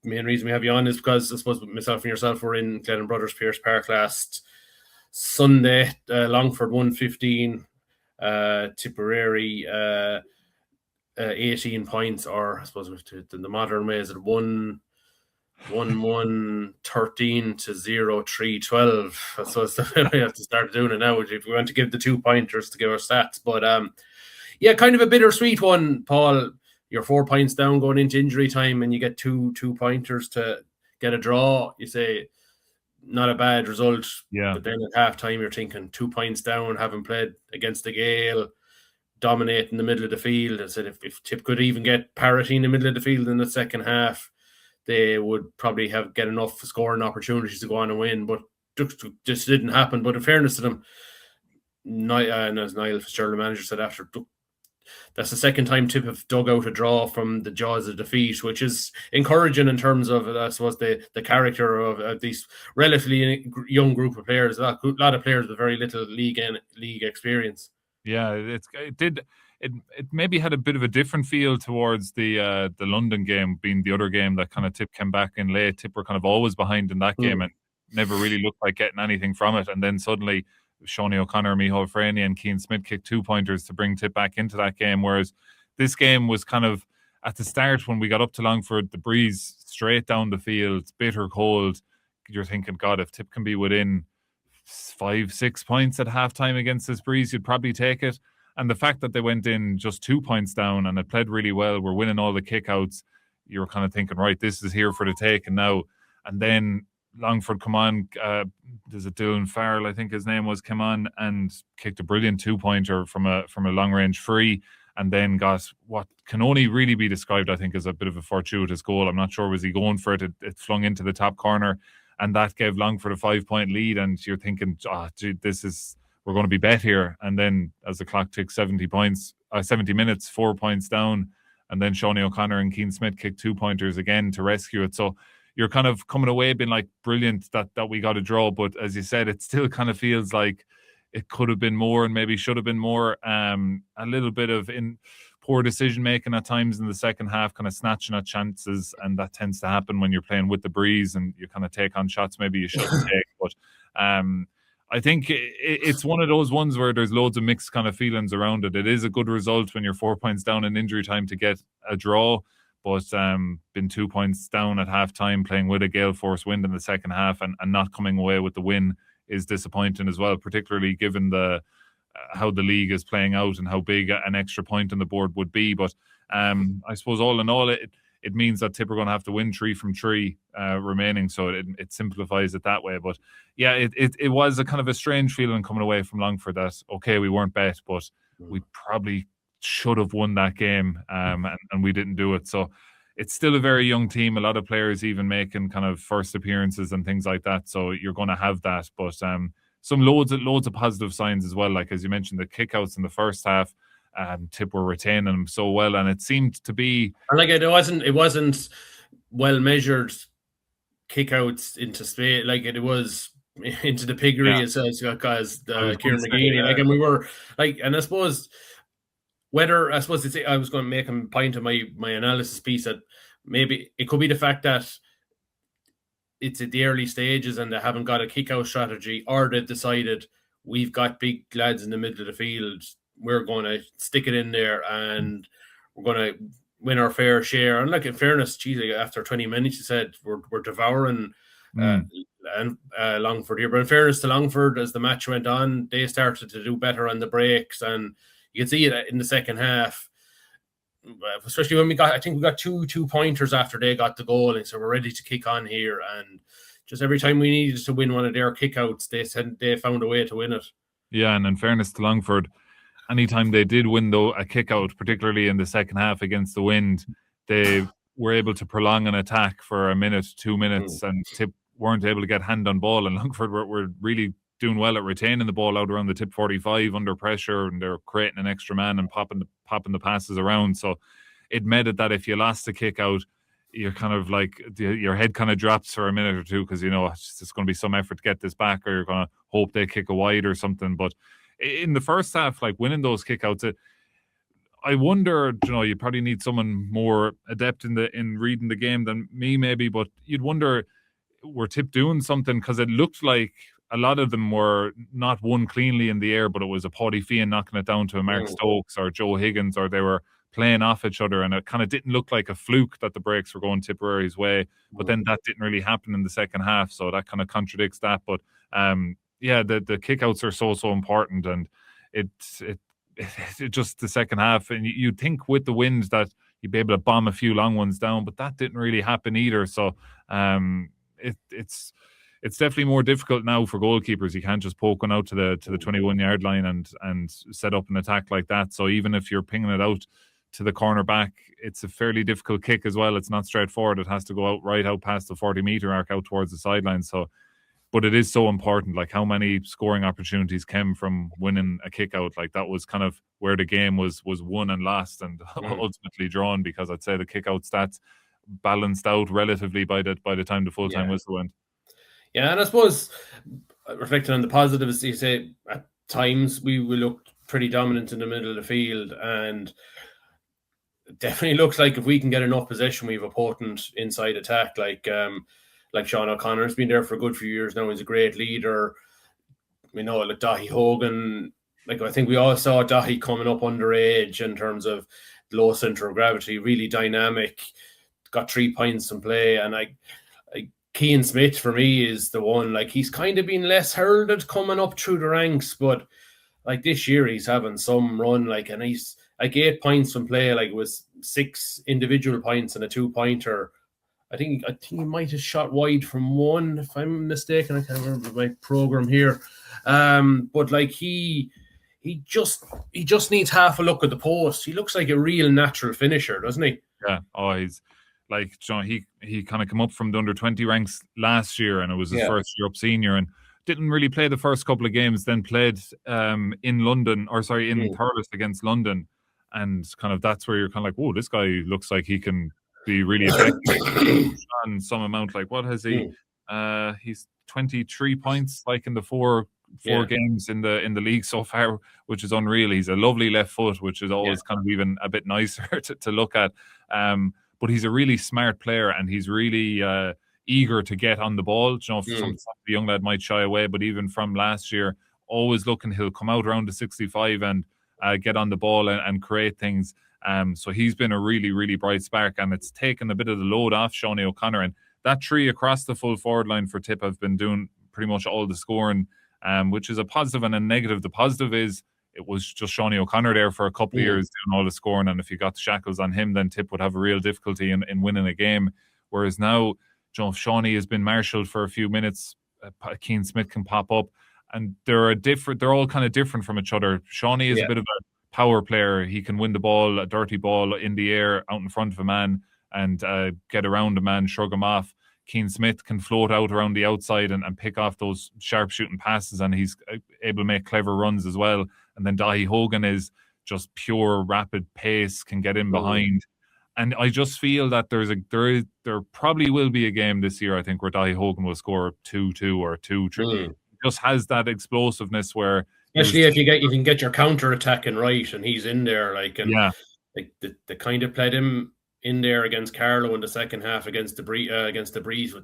main reason we have you on is because I suppose myself and yourself were in Glennon Brothers Pierce Park last Sunday. Longford 115, Tipperary 18 points, or I suppose in the modern way, is it 1-1-13 to 0-3-12. So we have to start doing it now if we want to give the 2 pointers to give our stats. But yeah, kind of a bittersweet one, Paul. You're 4 points down going into injury time, and you get two pointers to get a draw. You say not a bad result. Yeah. But then at halftime, you're thinking 2 points down, having played against the Gale, dominating the middle of the field. I said if Tip could even get parity in the middle of the field in the second half, they would probably get enough scoring opportunities to go on and win, but just didn't happen. But in fairness to them, and as Niall Fitzgerald, the manager, said after, that's the second time Tip have dug out a draw from the jaws of defeat, which is encouraging in terms of, I suppose, the character of these relatively young group of players. A lot of players with very little league experience. Yeah, it maybe had a bit of a different feel towards the London game, being the other game that kind of Tip came back in late. Tip were kind of always behind in that game and never really looked like getting anything from it. And then suddenly Seanie O'Connor, Micheál Freeney and Keane Smith kicked 2 pointers to bring Tip back into that game. Whereas this game was kind of, at the start when we got up to Longford, the breeze straight down the field, bitter cold. You're thinking, God, if Tip can be within 5-6 points at halftime against this breeze, you'd probably take it. And the fact that they went in just 2 points down and it played really well, we're winning all the kickouts, you were kind of thinking, right, this is here for the take. And then Longford come on, there's a Dylan Farrell, I think his name was, came on and kicked a brilliant 2-pointer from a long range free, and then got what can only really be described, I think, as a bit of a fortuitous goal. I'm not sure, was he going for it? It flung into the top corner, and that gave Longford a 5-point lead. And you're thinking, we're going to be bet here. And then as the clock ticks 70 minutes, 4 points down, and then Seanie O'Connor and Keane Smith kicked 2-pointers again to rescue it. So you're kind of coming away being like, brilliant that we got a draw. But as you said, it still kind of feels like it could have been more and maybe should have been more. A little bit of poor decision making at times in the second half, kind of snatching at chances, and that tends to happen when you're playing with the breeze and you kind of take on shots maybe you shouldn't take. But I think it's one of those ones where there's loads of mixed kind of feelings around it. It is a good result when you're 4 points down in injury time to get a draw, but been 2 points down at halftime, playing with a gale force wind in the second half and not coming away with the win is disappointing as well, particularly given how the league is playing out and how big an extra point on the board would be. But I suppose all in all, it means that Tip are going to have to win 3 from 3 remaining, so it simplifies it that way. But yeah, it was a kind of a strange feeling coming away from Longford that, okay, we weren't bet, but we probably should have won that game, and we didn't do it. So it's still a very young team, a lot of players even making kind of first appearances and things like that, so you're going to have that. But some loads of positive signs as well, like as you mentioned, the kickouts in the first half, Tip were retaining them so well, and it seemed to be like it wasn't well measured kickouts into space, like it was into the piggery as Kieran McGeaney, like, and we were like, and I suppose I was going to make a point of my analysis piece that maybe it could be the fact that it's at the early stages and they haven't got a kick-out strategy, or they've decided we've got big lads in the middle of the field, we're going to stick it in there and we're going to win our fair share. And like, in fairness, after 20 minutes, you said we're devouring Longford here. But in fairness to Longford, as the match went on, they started to do better on the breaks, and you can see it in the second half, especially when we got 2 pointers after they got the goal, and so we're ready to kick on here. And just every time we needed to win one of their kickouts, they found a way to win it. Yeah, and in fairness to Longford, anytime they did win a kick-out, particularly in the second half against the wind, they were able to prolong an attack for a minute, 2 minutes, and Tip weren't able to get hand on ball, and Longford were really doing well at retaining the ball out around the Tip 45 under pressure, and they're creating an extra man and popping the passes around. So it made it that if you lost the kick out, you're kind of like your head kind of drops for a minute or two, because it's going to be some effort to get this back, or you're going to hope they kick a wide or something. But in the first half, like winning those kickouts, I wonder, you probably need someone more adept in reading the game than me maybe, but you'd wonder, were Tip doing something? Because it looked like a lot of them were not won cleanly in the air, but it was a Paddy Fian knocking it down to a Mark Stokes or Joe Higgins, or they were playing off each other, and it kind of didn't look like a fluke that the breaks were going Tipperary's way. But then that didn't really happen in the second half, so that kind of contradicts that. But the kickouts are so important, and it just the second half, and you'd think with the wind that you'd be able to bomb a few long ones down, but that didn't really happen either. So it's definitely more difficult now for goalkeepers. You can't just poke one out to the 21-yard line and set up an attack like that. So even if you're pinging it out to the corner back, it's a fairly difficult kick as well. It's not straightforward. It has to go out past the 40-meter arc out towards the sideline. So, but it is so important. Like, how many scoring opportunities came from winning a kick out? Like, that was kind of where the game was won and lost, and ultimately drawn, because I'd say the kick out stats balanced out relatively by the time the full-time whistle went. Yeah, and I suppose, reflecting on the positives, you say at times we looked pretty dominant in the middle of the field, and it definitely looks like if we can get enough possession, we have a potent inside attack. Like Sean O'Connor's been there for a good few years now. He's a great leader. We know, like Dahi Hogan, like I think we all saw Dahi coming up underage in terms of low center of gravity, really dynamic, got 3 points in play, and Keane Smith for me is the one. Like, he's kind of been less heralded coming up through the ranks, but like this year he's having some run, like, and he's like 8 points from play. Like, it was 6 individual points and a 2-pointer. I think he might have shot wide from one, if I'm mistaken. I can't remember my program here. But like he just needs half a look at the post. He looks like a real natural finisher, doesn't he? Yeah. Oh, he's like, he kind of come up from the under-20 ranks last year, and it was his first year up senior, and didn't really play the first couple of games, then played in Thurles against London, and kind of that's where you're kind of like, whoa, this guy looks like he can be really effective on some amount. Like, what has he? He's 23 points, like, in the four games in the league so far, which is unreal. He's a lovely left foot, which is always kind of even a bit nicer to look at. But he's a really smart player, and he's really eager to get on the ball. Some the young lad might shy away, but even from last year, always looking, he'll come out around the 65 and get on the ball and create things. So he's been a really, really bright spark, and it's taken a bit of the load off Seanie O'Connor. And that 3 across the full forward line for Tip have been doing pretty much all the scoring, which is a positive and a negative. The positive is it was just Seanie O'Connor there for a couple of years doing all the scoring, and if you got the shackles on him, then Tip would have a real difficulty in winning a game. Whereas now, if Seanie has been marshalled for a few minutes, Keane Smith can pop up, and they're all kind of different from each other. Seanie is a bit of a power player. He can win the ball, a dirty ball in the air out in front of a man, and get around a man, shrug him off. Keane Smith can float out around the outside and pick off those sharp shooting passes, and he's able to make clever runs as well. And then Dahi Hogan is just pure rapid pace, can get in behind. And I just feel that there probably will be a game this year, I think, where Dahi Hogan will score 2-2 or 2-3. He just has that explosiveness where, especially if you can get your counter attacking right, and he's in there, like, and like they kind of played him in there against Carlow in the second half against the Breeze.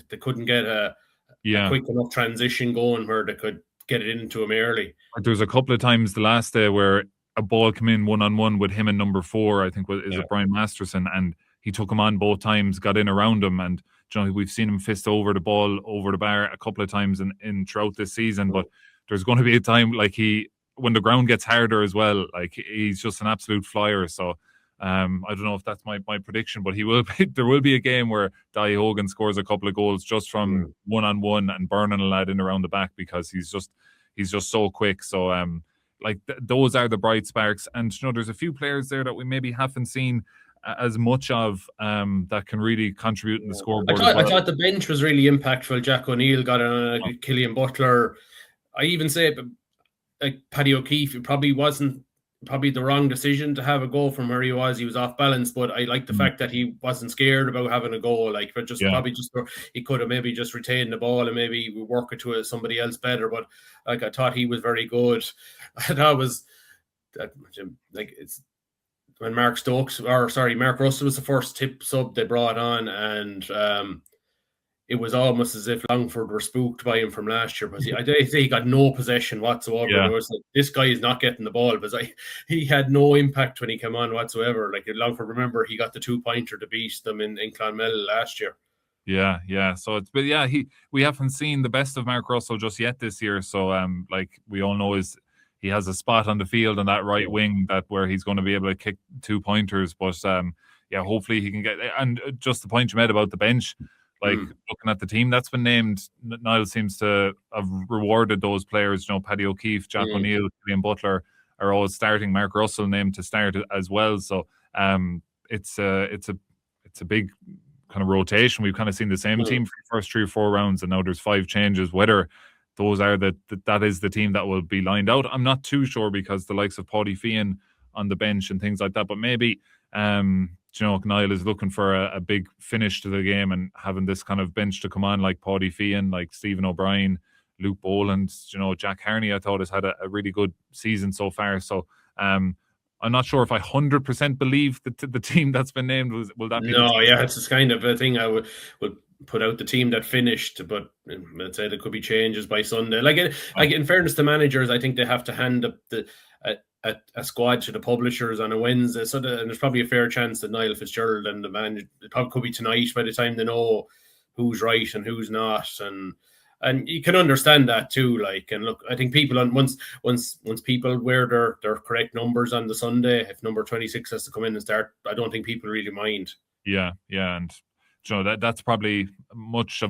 They couldn't get a quick enough transition going where they could get it into him early. There was a couple of times the last day where a ball came in 1-on-1 with him and number 4, I think, is it Brian Masterson, and he took him on both times, got in around him, and we've seen him fist over the ball over the bar a couple of times in throughout this season. But there's going to be a time, like, when the ground gets harder as well, like, he's just an absolute flyer. So I don't know if that's my prediction, but there will be a game where Dahi Hogan scores a couple of goals just from 1-on-1 and burning a lad in around the back, because he's just so quick. So those are the bright sparks. And there's a few players there that we maybe haven't seen as much of that can really contribute in the scoreboard. I thought the bench was really impactful. Jack O'Neill got on Killian Butler. I even say, like, Paddy O'Keefe, it probably wasn't probably the wrong decision to have a go from where he was. He was off balance, but I like the fact that he wasn't scared about having a go. Like, but he could have maybe just retained the ball and maybe work it to somebody else better. But like, I thought he was very good. It's when Mark Russell was the first tip sub they brought on, and it was almost as if Longford were spooked by him from last year, because he got no possession whatsoever. Yeah. It was like, this guy is not getting the ball, because he had no impact when he came on whatsoever. Like, Longford, remember, he got the 2-pointer to beat them in Clonmel last year. Yeah. So we haven't seen the best of Mark Russell just yet this year. So like we all know he has a spot on the field on that right wing where he's going to be able to kick 2-pointers. But hopefully he can get. And just the point you made about the bench, like looking at the team that's been named, Niall seems to have rewarded those players. Paddy O'Keefe, Jack O'Neill, Liam Butler are all starting. Mark Russell named to start as well. So it's a big kind of rotation. We've kind of seen the same team for the first 3 or 4 rounds, and now there's 5 changes. Whether those are that is the team that will be lined out, I'm not too sure, because the likes of Paddy Feehan on the bench and things like that. But maybe Niall is looking for a big finish to the game, and having this kind of bench to come on, like Paddy Feehan, like Stephen O'Brien, Luke Boland, Jack Harney, I thought has had a really good season so far. So I'm not sure if I 100% believe the team that's been named will that be. No, it's this kind of a thing. I would put out the team that finished, but I'd say there could be changes by Sunday. Like in fairness to managers, I think they have to hand up a squad to the publishers on a Wednesday, and there's probably a fair chance that Niall Fitzgerald and the manager, it probably could be tonight by the time they know who's right and who's not, and you can understand that too. Like, and look, I think people once people wear their correct numbers on the Sunday, if number 26 has to come in and start, I don't think people really mind. Yeah, and that's probably much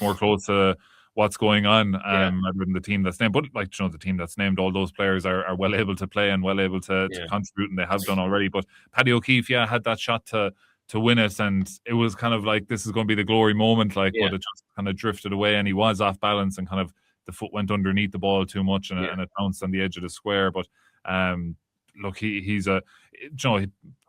more close to what's going on rather than the team that's named. But the team that's named, all those players are well able to play and well able to contribute, and they have done already. But Paddy O'Keefe, had that shot to win it, and it was kind of like, this is going to be the glory moment, but it just kind of drifted away, and he was off balance, and kind of the foot went underneath the ball too much, and it bounced on the edge of the square. But look, he's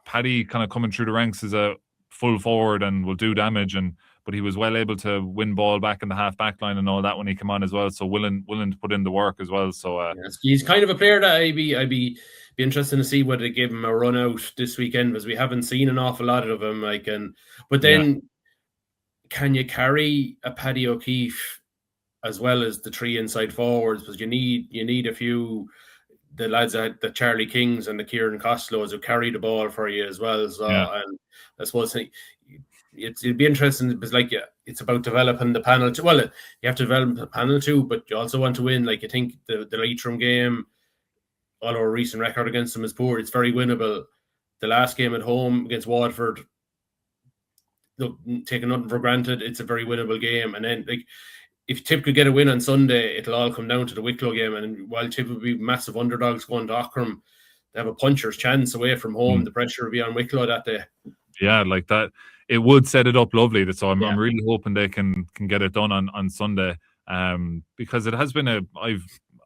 Paddy kind of coming through the ranks is a full forward and will do damage, but he was well able to win ball back in the half back line and all that when he came on as well. So willing to put in the work as well. So he's kind of a player that I'd be interested to see whether they give him a run out this weekend, because we haven't seen an awful lot of him. But then can you carry a Paddy O'Keefe as well as the 3 inside forwards? Because you need a few, the lads at the Charlie Kings and the Kieran Costellos, who carry the ball for you as well. So and I suppose it'd be interesting, because it's about developing the panel too. Well, you have to develop the panel too, but you also want to win. Like, I think the Leitrim game, all our recent record against them is poor. It's very winnable. The last game at home against Waterford, taking nothing for granted, it's a very winnable game. And then, if Tip could get a win on Sunday, it'll all come down to the Wicklow game. And while Tip would be massive underdogs going to Aughrim, they have a puncher's chance away from home. The pressure will be on Wicklow that day. Yeah, like that. It would set it up lovely. So I'm really hoping they can get it done on Sunday. Because it has been I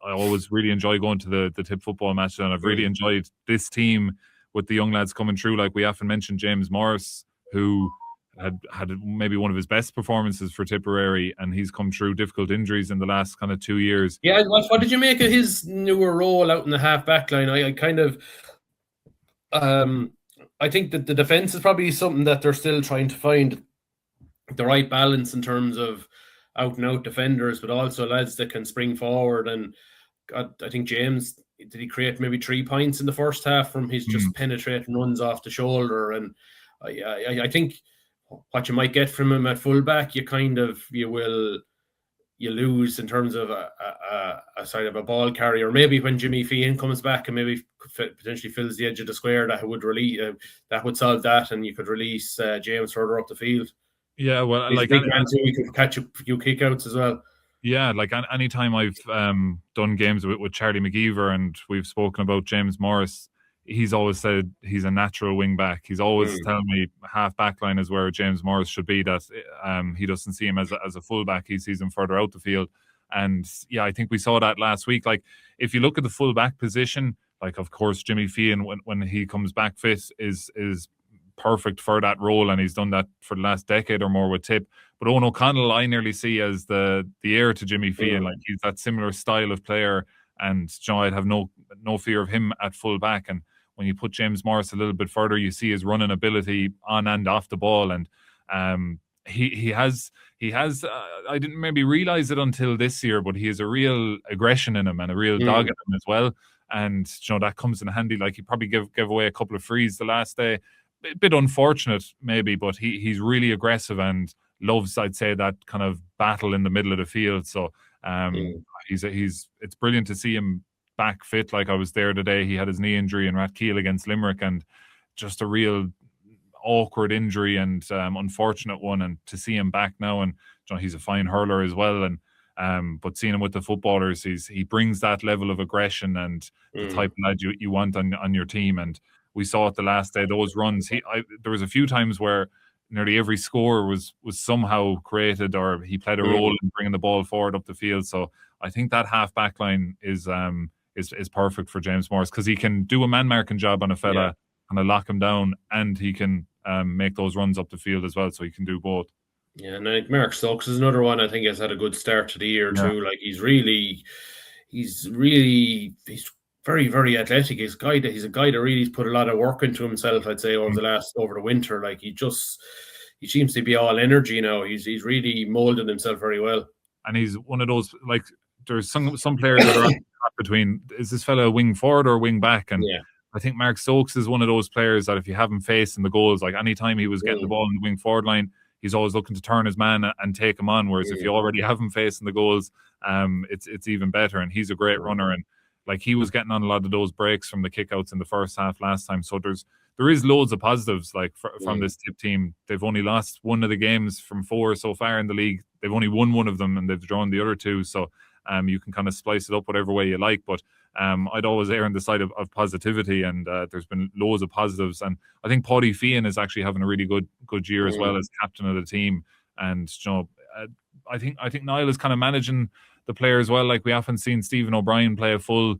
always really enjoy going to the Tip football match, and I've really enjoyed this team with the young lads coming through. Like, we often mention James Morris, who had maybe one of his best performances for Tipperary, and he's come through difficult injuries in the last kind of 2 years. Yeah, what did you make of his newer role out in the half back line? I kind of I think that the defense is probably something that they're still trying to find the right balance in terms of out and out defenders, but also lads that can spring forward. And I think James, did he create maybe 3 points in the first half from his just penetrating runs off the shoulder? And I think what you might get from him at fullback, you lose in terms of a side of a ball carrier. Maybe when Jimmy Feehan comes back and maybe potentially fills the edge of the square, that would solve that, and you could release James further up the field. Yeah, well, he's like big man too, he could catch a few kickouts as well. Yeah, like anytime I've done games with Charlie McGeever and we've spoken about James Morris, he's always said he's a natural wing back. He's always telling me half back line is where James Morris should be, that he doesn't see him as a full back. He sees him further out the field. And I think we saw that last week. Like, if you look at the full back position, like, of course, Jimmy Feehan, when he comes back fit, is perfect for that role, and he's done that for the last decade or more with Tip. But Owen O'Connell, I nearly see as the heir to Jimmy Feehan. Like, he's that similar style of player, and I'd have no fear of him at full back. And when you put James Morris a little bit further, you see his running ability on and off the ball, and he has I didn't maybe realize it until this year, but he has a real aggression in him and a real dog in him as well. And that comes in handy. Like, he probably gave away a couple of frees the last day. A bit unfortunate maybe, but he's really aggressive and loves, I'd say, that kind of battle in the middle of the field. So it's brilliant to see him back fit. Like, I was there today. He had his knee injury in Rathkeale against Limerick, and just a real awkward injury and unfortunate one. And to see him back now, and he's a fine hurler as well. And but seeing him with the footballers, he brings that level of aggression and the type of lad you want on your team. And we saw it the last day. Those runs, there was a few times where nearly every score was somehow created, or he played a role in bringing the ball forward up the field. So I think that half back line is perfect for James Morris, because he can do a man marking job on a fella, kind of lock him down, and he can make those runs up the field as well. So he can do both. Yeah, and I think Mark Stokes is another one. I think has had a good start to the year too. Like, he's very, very athletic. He's a guy that really put a lot of work into himself, I'd say, over the winter. Like, he seems to be all energy now. He's really molded himself very well. And he's one of those, like, there's some players that are between, is this fella a wing forward or wing back? And I think Mark Stokes is one of those players that if you have him facing the goals, like, anytime he was getting the ball in the wing forward line, he's always looking to turn his man and take him on. Whereas if you already have him facing the goals, it's even better. And he's a great runner. And like, he was getting on a lot of those breaks from the kickouts in the first half last time. So there is loads of positives, like, from this Tip team. They've only lost one of the games from 4 so far in the league. They've only won one of them, and they've drawn the other 2. So you can kind of splice it up whatever way you like. But I'd always err on the side of positivity, and there's been loads of positives. And I think Paddy Feehan is actually having a really good year as well as captain of the team. And I think Niall is kind of managing the players well. Like, we often seen Stephen O'Brien play a full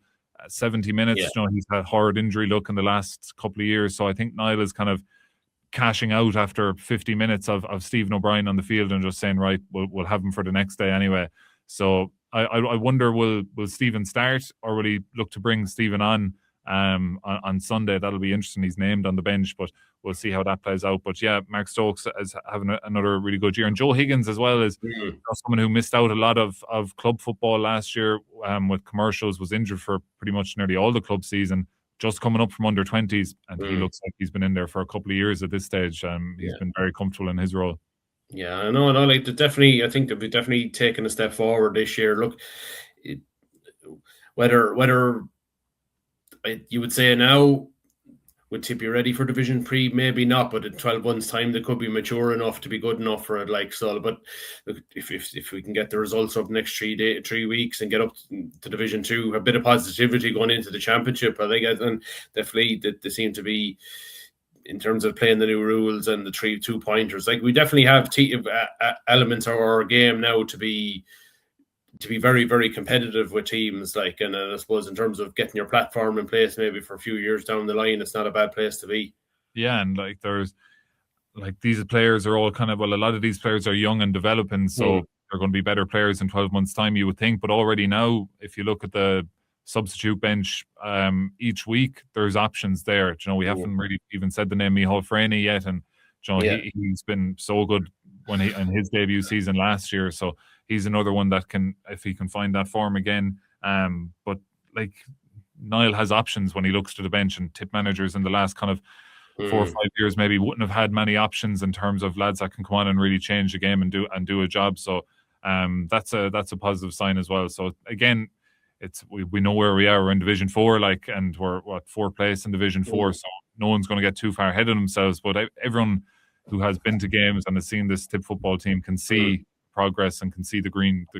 70 minutes. He's had horrid injury luck in the last couple of years. So I think Niall is kind of cashing out after 50 minutes of Stephen O'Brien on the field and just saying, right, we'll have him for the next day anyway. So I wonder, will Stephen start, or will he look to bring Stephen on Sunday? That'll be interesting. He's named on the bench, but we'll see how that plays out. But yeah, Mark Stokes is having another really good year. And Joe Higgins as well is someone who missed out a lot of club football last year with commercials, was injured for pretty much nearly all the club season, just coming up from under 20s. And he looks like he's been in there for a couple of years at this stage. He's been very comfortable in his role. Yeah, I know. Like, I think they'll be definitely taking a step forward this year. Look, whether you would say now, would Tip be ready for Division 3? Maybe not, but in 12 months' time, they could be mature enough to be good enough for it. Like, so, but look, if we can get the results up next 3 weeks and get up to Division 2, a bit of positivity going into the championship, I think, and definitely they seem to be, in terms of playing the new rules and the 2-pointers, like, we definitely have elements of our game now to be very, very competitive with teams. Like, and I suppose in terms of getting your platform in place, maybe for a few years down the line, it's not a bad place to be. Yeah, and like, there's like, these players are all kind of, well, a lot of these players are young and developing, so they're going to be better players in 12 months' time, you would think. But already now, if you look at the substitute bench each week, there's options there. We haven't really even said the name Micheál Freeney yet, and he's been so good when he in his debut season last year. So he's another one that can, if he can find that form again. But like, Niall has options when he looks to the bench, and Tip managers in the last kind of 4 or 5 years maybe wouldn't have had many options in terms of lads that can come on and really change the game and do a job. So that's a positive sign as well. So again, we know where we are. We're in Division 4, like, and we're 4th place in Division 4. So no one's going to get too far ahead of themselves. But everyone who has been to games and has seen this Tip football team can see progress and can see the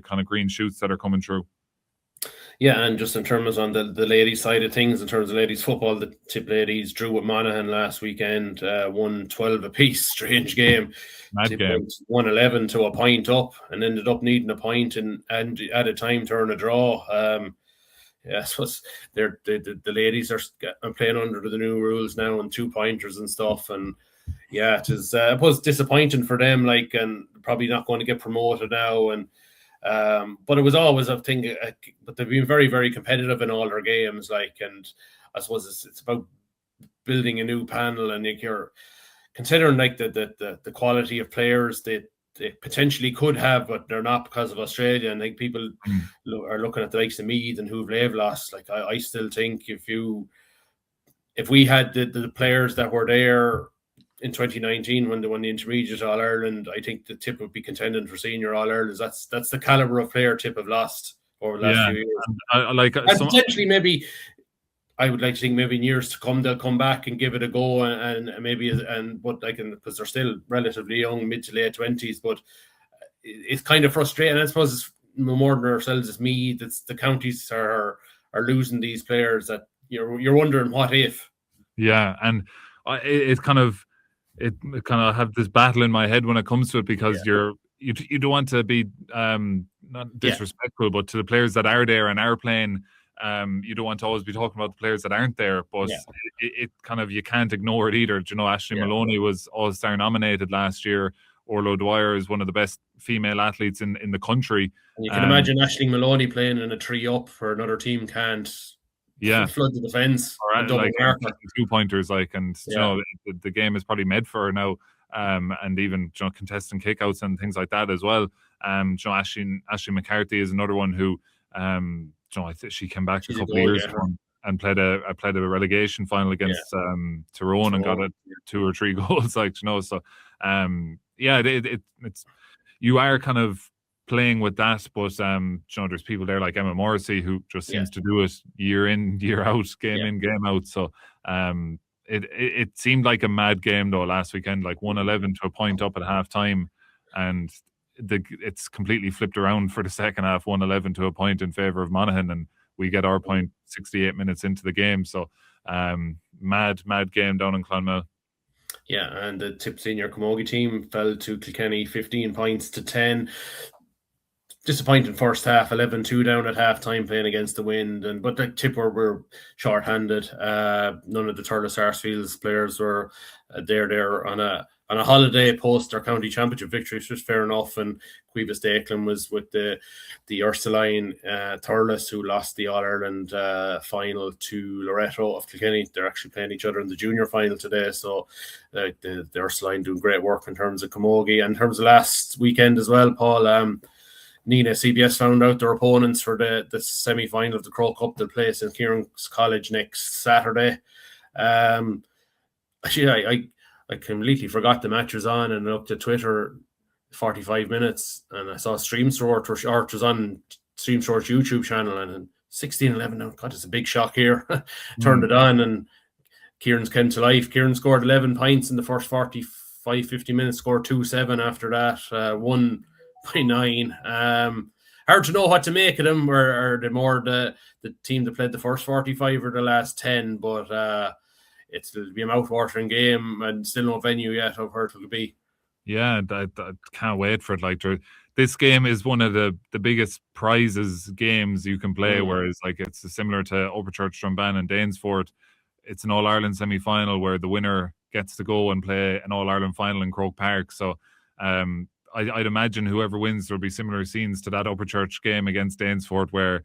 kind of green shoots that are coming through. Yeah, and just in terms on the ladies' side of things, in terms of ladies' football, the Tip ladies drew with Monaghan last weekend, won 12 apiece. Strange game. Mad game. 1-11 to a point up, and ended up needing a point and at a time turn a draw. Yeah, I suppose the ladies are playing under the new rules now, and 2-pointers and stuff, and yeah, it was disappointing for them, like, and probably not going to get promoted now, and but it was always a thing. But they've been very, very competitive in all their games, like, and I suppose it's about building a new panel, and like, you're considering like the quality of players they potentially could have, but they're not because of Australia. And like people are looking at the likes of Meath and who they've lost. Like I still think if we had the players that were there in 2019 when they won the intermediate All Ireland, I think the Tip would be contending for senior All Irelands. That's the caliber of player Tip have lost over the last few years. And potentially maybe. I would like to think maybe in years to come they'll come back and give it a go, and maybe but because they're still relatively young, mid to late 20s. But it's kind of frustrating. I suppose it's more than ourselves as Meath. It's the counties are losing these players that you're wondering what if. Yeah, and it kind of have this battle in my head when it comes to it, because you don't want to be not disrespectful, but to the players that are there and are playing. You don't want to always be talking about the players that aren't there, but it kind of, you can't ignore it either. You know, Aisling Maloney was All-Star nominated last year. Orlo Dwyer is one of the best female athletes in the country. And you can imagine Aisling Maloney playing in a 3-up for another team can't flood the defence. Or like 2-pointers, like, and you know, the game is probably made for her now. And even contesting kickouts and things like that as well. Aisling McCarthy is another one who I think she came back a couple of years ago and played a relegation final against Tyrone and got 2 or 3 goals, like, so it's you are kind of playing with that, but there's people there like Emma Morrissey who just seems to do it year in, year out, game in, game out. So it seemed like a mad game though last weekend, like 1-11 to a point up at half time, and it's completely flipped around for the second half, 1-11 to a point in favour of Monaghan, and we get our point 68 minutes into the game. So mad game down in Clonmel. Yeah, and the Tip Senior Camogie team fell to Kilkenny 15 points to 10. Disappointing first half, 11-2 down at half-time playing against the wind. But the Tip were short-handed. None of the Thurles Sarsfields players were there on a holiday post their county championship victory, which was fair enough. And Cuevas Declan was with the Ursuline Thurles, who lost the All-Ireland final to Loretto of Kilkenny. They're actually playing each other in the junior final today. So the Ursuline doing great work in terms of camogie. And in terms of last weekend as well, Paul, Nina CBS found out their opponents for the semi-final of the Crow Cup. They'll play St. Kieran's College next Saturday. Actually, I completely forgot the match was on, and I looked at Twitter 45 minutes and I saw Stream Short, or it was on Stream Short's YouTube channel, and 16-11. Now, God, it's a big shock here. Turned it on and Kieran's came to life. Kieran scored 11 points in the first 50 minutes, scored 2-7 after that, won by 9. Hard to know what to make of them, or the more the team that played the first 45 or the last 10, but it'll be a mouth-watering game, and still no venue yet of where it'll be. Yeah, I can't wait for it. Like, this game is one of the biggest prizes games you can play, whereas like it's similar to Upperchurch, Strumban and Danesfort. It's an All-Ireland semi-final where the winner gets to go and play an All-Ireland final in Croke Park. So I'd imagine whoever wins, there'll be similar scenes to that Upperchurch game against Danesfort, where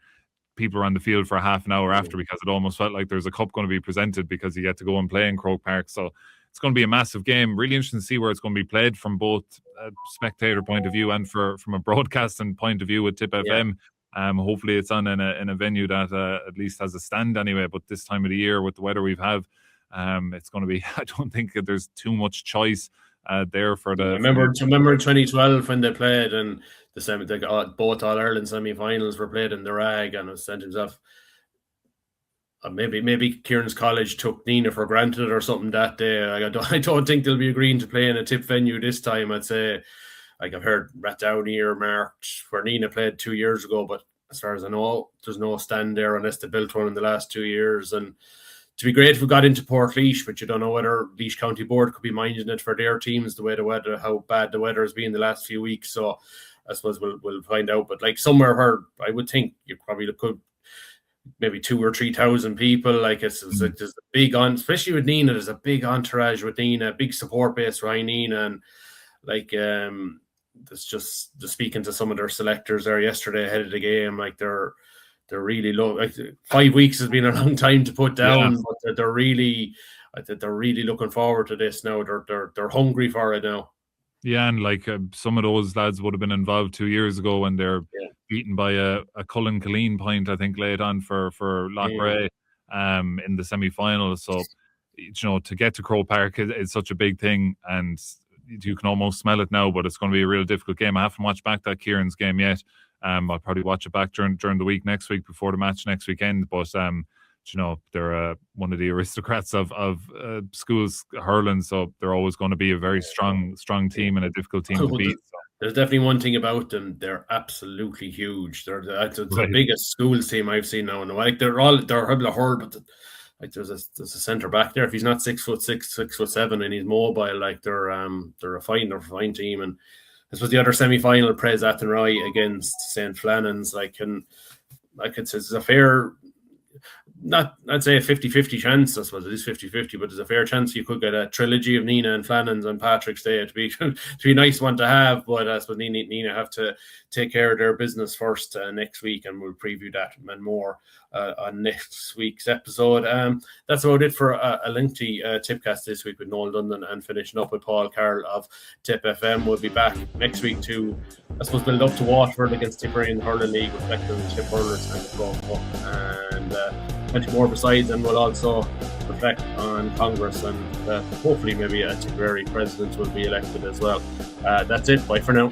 people are on the field for half an hour after, because it almost felt like there's a cup going to be presented because you get to go and play in Croke Park. So it's going to be a massive game. Really interesting to see where it's going to be played from both a spectator point of view and from a broadcasting point of view with Tip FM. Hopefully it's on in a venue that at least has a stand anyway. But this time of the year with the weather we've had, it's going to be, I don't think that there's too much choice there for the. Remember 2012 when they played, and both All-Ireland semi-finals were played in the Rag, and it was sent himself. Maybe Kieran's College took Nina for granted or something that day. I don't think they'll be agreeing to play in a Tip venue this time. I'd say, like, I've heard Rathdowney earmarked where Nina played 2 years ago, but as far as I know, there's no stand there unless they built one in the last 2 years. And to be great if we got into Portlaoise, but you don't know whether Laois County Board could be minding it for their teams, the way the weather, how bad the weather has been the last few weeks. So I suppose we'll find out. But like somewhere where I would think you probably could maybe 2,000 or 3,000 people. Like it's like there's a big especially with Nina, there's a big entourage with Nina, big support base behind Nina, and like there's just speaking to some of their selectors there yesterday ahead of the game, like they're really low. Like 5 weeks has been a long time to put down, but they're really looking forward to this now. They're hungry for it now. Yeah, and like some of those lads would have been involved 2 years ago when they're beaten by a Cullen Killeen point, I think, late on for Loughrea in the semi-final. So, to get to Croke Park is such a big thing, and you can almost smell it now, but it's going to be a real difficult game. I haven't watched back that Kieran's game yet. I'll probably watch it back during the week next week before the match next weekend. But they're one of the aristocrats of schools hurling, so they're always going to be a very strong team and a difficult team to beat. So. There's definitely one thing about them; they're absolutely huge. They're the biggest schools team I've seen now. And like they're hurl, but like there's a centre back there. If he's not 6'6", 6'7", and he's mobile, like they're a fine team. And this was the other semi-final, Pres Athenry against St. Flannan's. It's a fair. I'd say a 50-50 chance. I suppose it is 50-50, but there's a fair chance you could get a trilogy of Nina and Flannan's on Patrick's Day. To be a nice one to have, but I suppose Nina have to take care of their business first next week, and we'll preview that and more on next week's episode. That's about it for a lengthy Tippcast this week with Noel Dundon and finishing up with Paul Carroll of Tip FM. We'll be back next week to, I suppose, build up to Waterford against Tipperary in the Hurling League, reflecting the Tip Hurlers and the Croke Cup, and plenty more besides, and we'll also reflect on Congress, and hopefully maybe a Tipperary president will be elected as well. That's it. Bye for now.